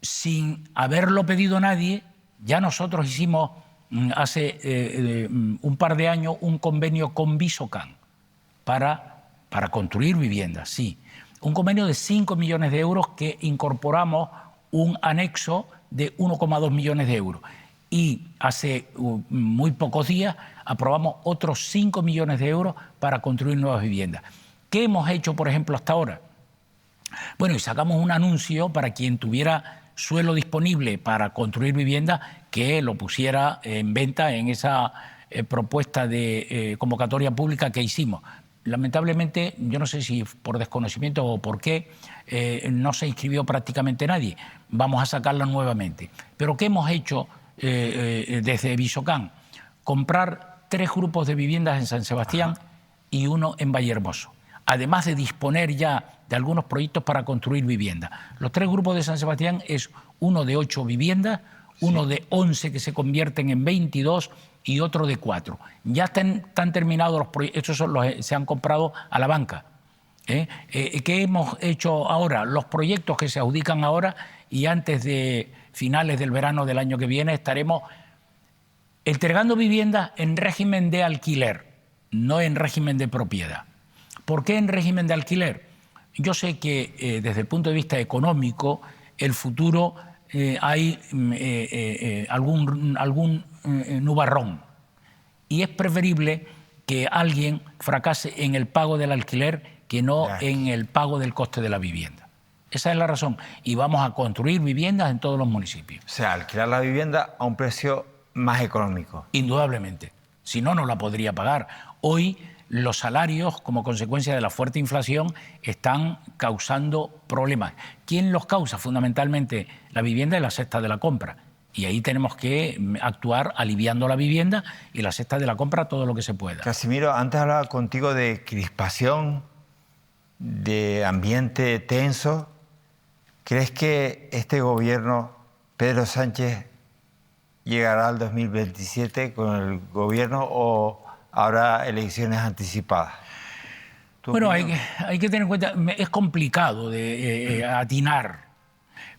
Sin haberlo pedido nadie, ya nosotros hicimos hace un par de años un convenio con Visocan para construir viviendas, sí. Un convenio de 5 millones de euros que incorporamos un anexo de 1,2 millones de euros. Y hace muy pocos días aprobamos otros 5 millones de euros para construir nuevas viviendas. ¿Qué hemos hecho, por ejemplo, hasta ahora? Bueno, y sacamos un anuncio para quien tuviera suelo disponible para construir vivienda, que lo pusiera en venta en esa propuesta de convocatoria pública que hicimos. lamentablemente, yo no sé si por desconocimiento o por qué, no se inscribió prácticamente nadie. Vamos a sacarla nuevamente. Pero ¿qué hemos hecho desde Visocán? Comprar 3 grupos de viviendas en San Sebastián y 1 en Vallehermoso, además de disponer ya de algunos proyectos para construir viviendas. Los 3 grupos de San Sebastián es uno de 8 viviendas, uno de 11 que se convierten en 22 y otro de 4. Ya están terminados los proyectos, estos se han comprado a la banca. ¿Qué hemos hecho ahora? Los proyectos que se adjudican ahora, y antes de finales del verano del año que viene estaremos entregando viviendas en régimen de alquiler, no en régimen de propiedad. ¿Por qué en régimen de alquiler? Yo sé que desde el punto de vista económico, el futuro hay algún nubarrón, y es preferible que alguien fracase en el pago del alquiler que no en el pago del coste de la vivienda. Esa es la razón. Y vamos a construir viviendas en todos los municipios. O sea, alquilar la vivienda a un precio más económico. Indudablemente. Si no, no la podría pagar. Hoy los salarios, como consecuencia de la fuerte inflación, están causando problemas. ¿Quién los causa? Fundamentalmente la vivienda y la cesta de la compra. Y ahí tenemos que actuar aliviando la vivienda y la cesta de la compra todo lo que se pueda. Casimiro, antes hablaba contigo de crispación, de ambiente tenso. ¿Crees que este gobierno, Pedro Sánchez, llegará al 2027 con el gobierno o habrá elecciones anticipadas? Bueno, hay que tener en cuenta, es complicado de atinar,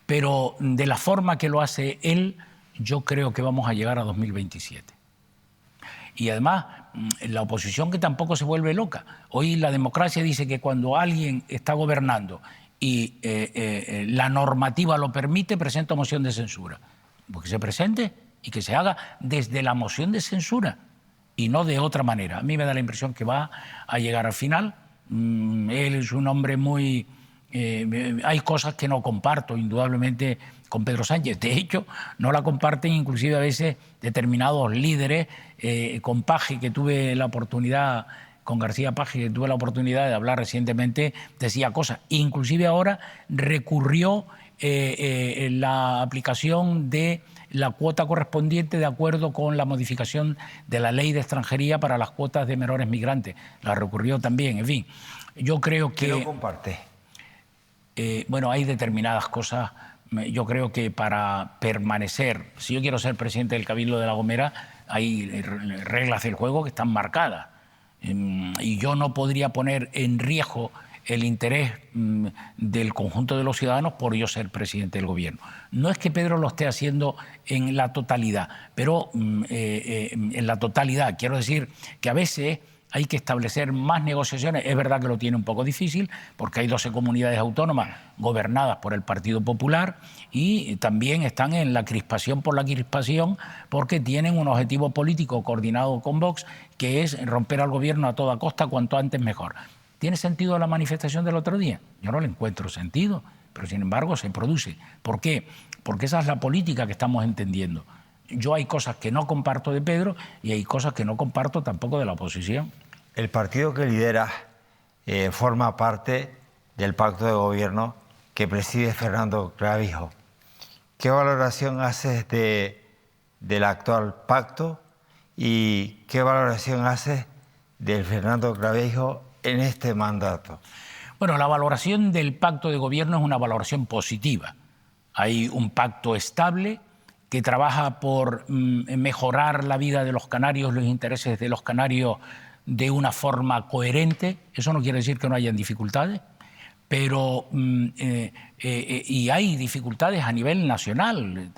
pero de la forma que lo hace él, yo creo que vamos a llegar a 2027. Y además, la oposición que tampoco se vuelve loca. Hoy la democracia dice que cuando alguien está gobernando y la normativa lo permite, presenta moción de censura. Porque se presente y que se haga desde la moción de censura y no de otra manera. A mí me da la impresión que va a llegar al final. Él es un hombre muy... hay cosas que no comparto, indudablemente, con Pedro Sánchez. De hecho, no la comparten inclusive a veces determinados líderes. Con Paje, que tuve la oportunidad, con García Paje, que tuve la oportunidad de hablar recientemente, decía cosas. Inclusive ahora recurrió la aplicación de la cuota correspondiente de acuerdo con la modificación de la ley de extranjería para las cuotas de menores migrantes. La recurrió también, en fin. Yo creo que... ¿Qué no comparte? Bueno, hay determinadas cosas. Yo creo que para permanecer, si yo quiero ser presidente del Cabildo de La Gomera, hay reglas del juego que están marcadas. Y yo no podría poner en riesgo el interés del conjunto de los ciudadanos por yo ser presidente del gobierno. No es que Pedro lo esté haciendo en la totalidad, pero en la totalidad. Quiero decir que a veces hay que establecer más negociaciones. Es verdad que lo tiene un poco difícil porque hay 12 comunidades autónomas gobernadas por el Partido Popular y también están en la crispación por la crispación porque tienen un objetivo político coordinado con Vox, que es romper al gobierno a toda costa, cuanto antes mejor. ¿Tiene sentido la manifestación del otro día? Yo no le encuentro sentido, pero sin embargo se produce. ¿Por qué? Porque esa es la política que estamos entendiendo. Yo hay cosas que no comparto de Pedro y hay cosas que no comparto tampoco de la oposición. El partido que lidera forma parte del pacto de gobierno que preside Fernando Clavijo. ¿Qué valoración haces del actual pacto y qué valoración haces del Fernando Clavijo en este mandato? Bueno, la valoración del pacto de gobierno es una valoración positiva. Hay un pacto estable que trabaja por mejorar la vida de los canarios, los intereses de los canarios de una forma coherente. Eso no quiere decir que no hayan dificultades, pero y hay dificultades a nivel nacional.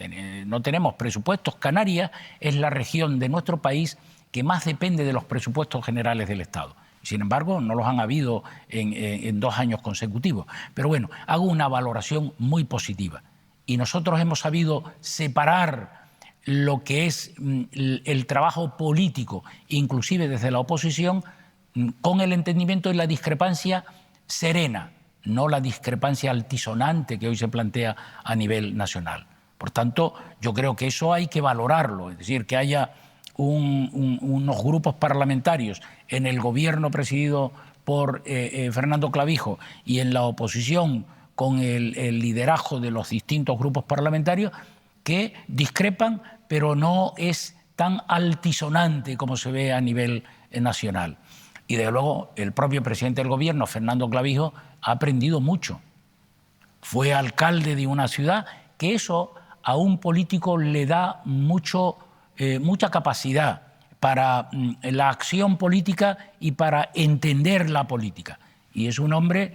No tenemos presupuestos. Canarias es la región de nuestro país que más depende de los presupuestos generales del Estado. Sin embargo, no los han habido en 2 años consecutivos. Pero bueno, hago una valoración muy positiva. Y nosotros hemos sabido separar lo que es el trabajo político, inclusive desde la oposición, con el entendimiento y la discrepancia serena, no la discrepancia altisonante que hoy se plantea a nivel nacional. Por tanto, yo creo que eso hay que valorarlo, es decir, que haya unos grupos parlamentarios en el gobierno presidido por Fernando Clavijo y en la oposición con el liderazgo de los distintos grupos parlamentarios que discrepan, pero no es tan altisonante como se ve a nivel nacional. Y desde luego el propio presidente del gobierno, Fernando Clavijo, ha aprendido mucho. Fue alcalde de una ciudad, que eso a un político le da mucha capacidad para la acción política y para entender la política. Y es un hombre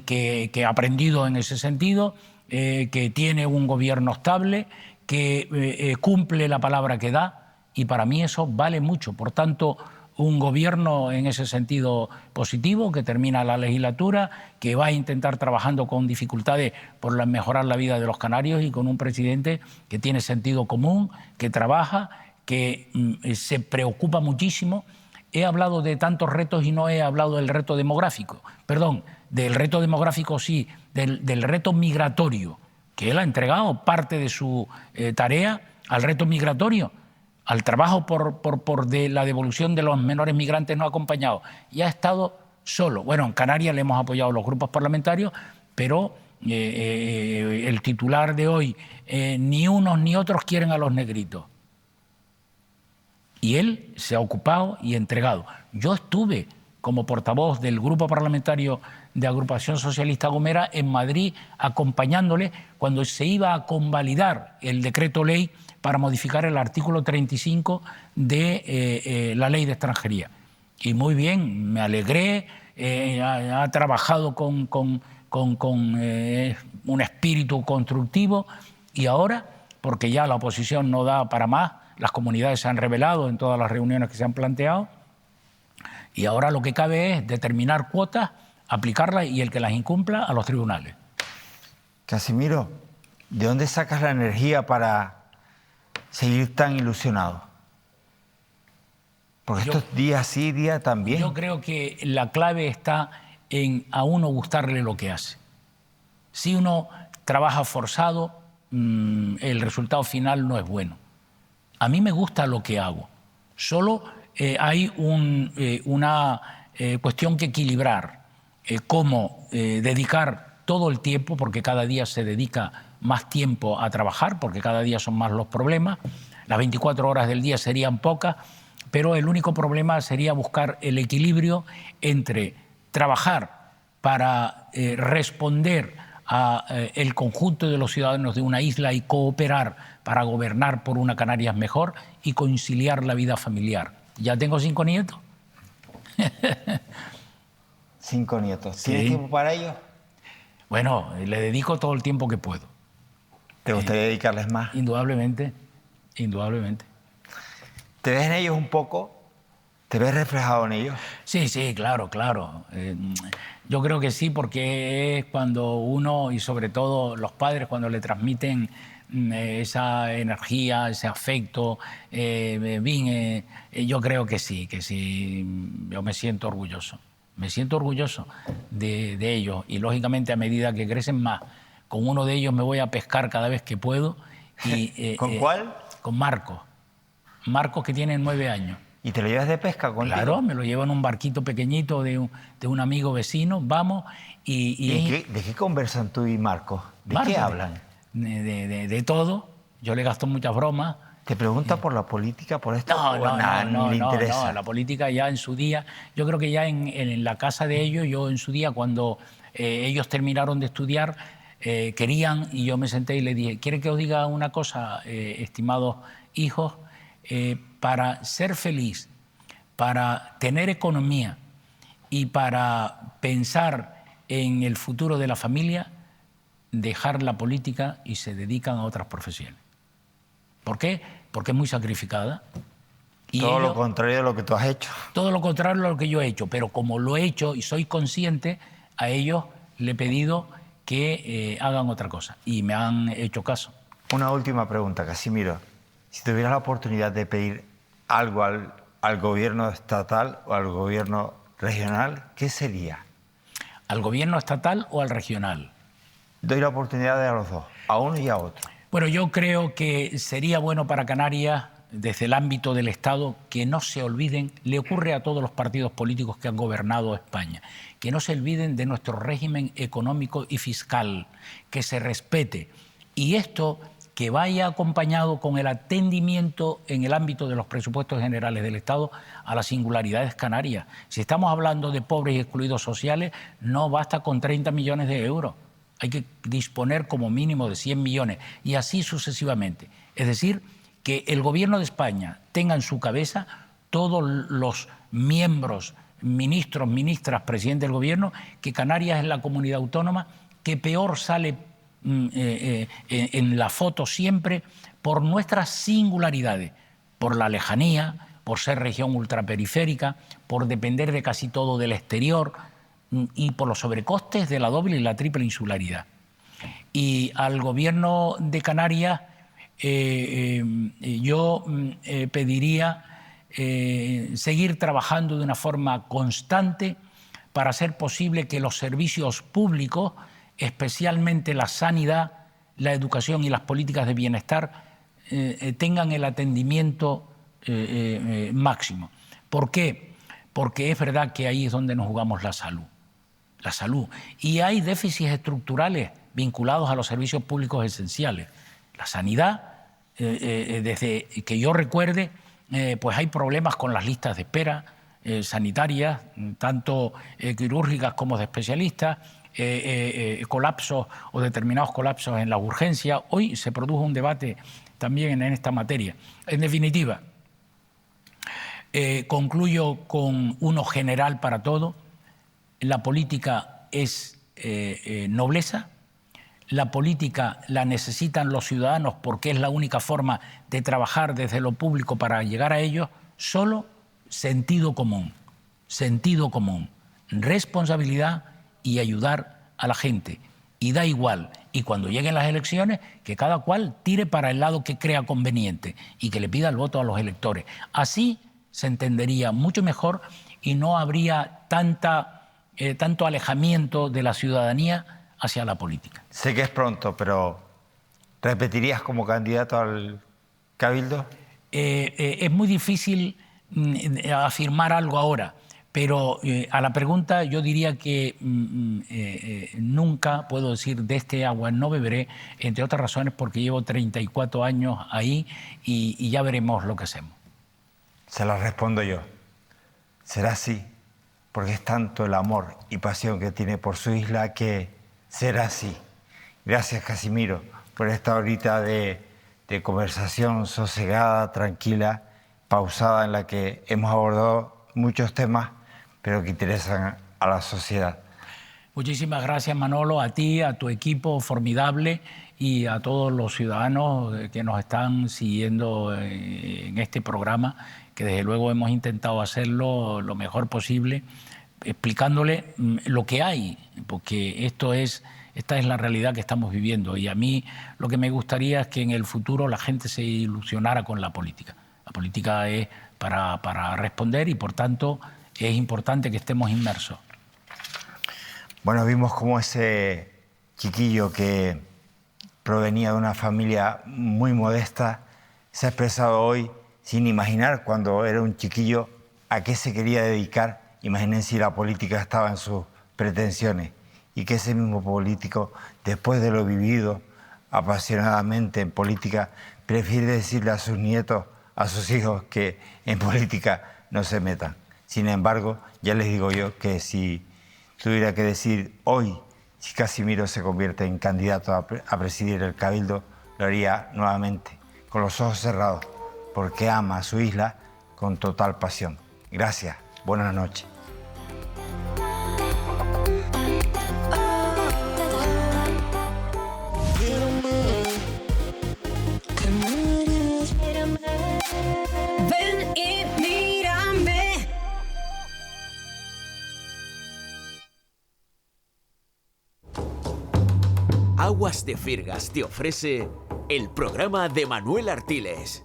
que ha aprendido en ese sentido, que tiene un gobierno estable, que cumple la palabra que da, y para mí eso vale mucho. Por tanto, un gobierno en ese sentido positivo, que termina la legislatura, que va a intentar trabajando con dificultades por mejorar la vida de los canarios, y con un presidente que tiene sentido común, que trabaja, que se preocupa muchísimo. He hablado de tantos retos y no he hablado del reto demográfico. Perdón, del reto demográfico sí, del reto migratorio, que él ha entregado parte de su tarea al reto migratorio, al trabajo por la devolución de los menores migrantes no acompañados, y ha estado solo. Bueno, en Canarias le hemos apoyado los grupos parlamentarios, pero el titular de hoy, ni unos ni otros quieren a los negritos. Y él se ha ocupado y entregado. Yo estuve como portavoz del Grupo Parlamentario de Agrupación Socialista Gomera en Madrid, acompañándole cuando se iba a convalidar el decreto ley para modificar el artículo 35 de la Ley de Extranjería. Y muy bien, me alegré, ha trabajado con un espíritu constructivo, y ahora, porque ya la oposición no da para más, las comunidades se han rebelado en todas las reuniones que se han planteado, y ahora lo que cabe es determinar cuotas, aplicarlas, y el que las incumpla a los tribunales. Casimiro, ¿de dónde sacas la energía para seguir tan ilusionado? Porque estos días sí, días también. Yo creo que la clave está en a uno gustarle lo que hace. Si uno trabaja forzado, el resultado final no es bueno. A mí me gusta lo que hago. Solo hay una cuestión que equilibrar. Cómo dedicar todo el tiempo, porque cada día se dedica más tiempo a trabajar, porque cada día son más los problemas. Las 24 horas del día serían pocas, pero el único problema sería buscar el equilibrio entre trabajar para responder al conjunto de los ciudadanos de una isla y cooperar para gobernar por una Canarias mejor, y conciliar la vida familiar. Ya tengo 5 nietos. 5 nietos. Sí. ¿Tienes tiempo para ellos? Bueno, le dedico todo el tiempo que puedo. ¿Te gustaría dedicarles más? Indudablemente, indudablemente. ¿Te ves en ellos un poco? ¿Te ves reflejado en ellos? Sí, sí, claro, claro. Yo creo que sí, porque es cuando uno, y sobre todo los padres, cuando le transmiten esa energía, ese afecto, yo creo que sí, yo me siento orgulloso. Me siento orgulloso de ellos, y lógicamente a medida que crecen más, con uno de ellos me voy a pescar cada vez que puedo. Y, ¿Con cuál? Con Marcos. Marcos, que tiene 9 años. ¿Y te lo llevas de pesca contigo? Claro, me lo llevo en un barquito pequeñito de un amigo vecino, vamos. ¿De qué conversan tú y Marcos? ¿De qué hablan? De todo. Yo le gasto muchas bromas. ¿Te pregunta por la política, por esto? No, le interesa. no, la política ya en su día, yo creo que ya en la casa de ellos, yo en su día, cuando ellos terminaron de estudiar, querían, y yo me senté y le dije, ¿quiere que os diga una cosa, estimados hijos? Para ser feliz, para tener economía y para pensar en el futuro de la familia, dejar la política y se dedican a otras profesiones. ¿Por qué? Porque es muy sacrificada. Y todo lo contrario de lo que tú has hecho. Todo lo contrario de lo que yo he hecho, pero como lo he hecho y soy consciente, a ellos le he pedido que hagan otra cosa, y me han hecho caso. Una última pregunta, Casimiro. Si tuvieras la oportunidad de pedir algo al gobierno estatal o al gobierno regional, ¿qué sería? ¿Al gobierno estatal o al regional? Doy la oportunidad de a los dos, a uno y a otro. Bueno, yo creo que sería bueno para Canarias desde el ámbito del Estado, que no se olviden, le ocurre a todos los partidos políticos que han gobernado España, que no se olviden de nuestro régimen económico y fiscal, que se respete. Y esto que vaya acompañado con el atendimiento en el ámbito de los presupuestos generales del Estado a las singularidades canarias. Si estamos hablando de pobres y excluidos sociales, no basta con 30 millones de euros. Hay que disponer como mínimo de 100 millones y así sucesivamente. Es decir, que el Gobierno de España tenga en su cabeza todos los miembros, ministros, ministras, presidente del Gobierno, que Canarias es la comunidad autónoma que peor sale en la foto siempre por nuestras singularidades, por la lejanía, por ser región ultraperiférica, por depender de casi todo del exterior y por los sobrecostes de la doble y la triple insularidad. Y al Gobierno de Canarias yo pediría seguir trabajando de una forma constante para hacer posible que los servicios públicos, especialmente la sanidad, la educación y las políticas de bienestar, tengan el atendimiento máximo. ¿Por qué? Porque es verdad que ahí es donde nos jugamos la salud. La salud. Y hay déficits estructurales vinculados a los servicios públicos esenciales. La sanidad, desde que yo recuerde, pues hay problemas con las listas de espera sanitarias, tanto quirúrgicas como de especialistas, colapsos o determinados colapsos en la urgencia. Hoy se produjo un debate también en esta materia. En definitiva, concluyo con uno general para todo. La política es nobleza. La política la necesitan los ciudadanos porque es la única forma de trabajar desde lo público para llegar a ellos. Solo sentido común, responsabilidad y ayudar a la gente. Y da igual, y cuando lleguen las elecciones, que cada cual tire para el lado que crea conveniente y que le pida el voto a los electores. Así se entendería mucho mejor y no habría tanto alejamiento de la ciudadanía hacia la política. Sé que es pronto, pero ¿repetirías como candidato al Cabildo? Es muy difícil afirmar algo ahora, pero a la pregunta yo diría que nunca puedo decir de este agua no beberé, entre otras razones porque llevo 34 años ahí y ya veremos lo que hacemos. Se la respondo yo. Será así, porque es tanto el amor y pasión que tiene por su isla que será así. Gracias, Casimiro, por esta horita de conversación sosegada, tranquila, pausada, en la que hemos abordado muchos temas, pero que interesan a la sociedad. Muchísimas gracias, Manolo, a ti, a tu equipo formidable y a todos los ciudadanos que nos están siguiendo en este programa, que desde luego hemos intentado hacerlo lo mejor posible, explicándole lo que hay, porque esta es la realidad que estamos viviendo. Y a mí lo que me gustaría es que en el futuro la gente se ilusionara con la política. La política es para responder y, por tanto, es importante que estemos inmersos. Bueno, vimos cómo ese chiquillo que provenía de una familia muy modesta se ha expresado hoy sin imaginar cuando era un chiquillo a qué se quería dedicar. Imaginen si la política estaba en sus pretensiones y que ese mismo político, después de lo vivido apasionadamente en política, prefiere decirle a sus nietos, a sus hijos, que en política no se metan. Sin embargo, ya les digo yo que si tuviera que decir hoy si Casimiro se convierte en candidato a presidir el Cabildo, lo haría nuevamente, con los ojos cerrados, porque ama a su isla con total pasión. Gracias, buenas noches. Ven y mírame. Aguas de Firgas te ofrece el programa de Manuel Artiles.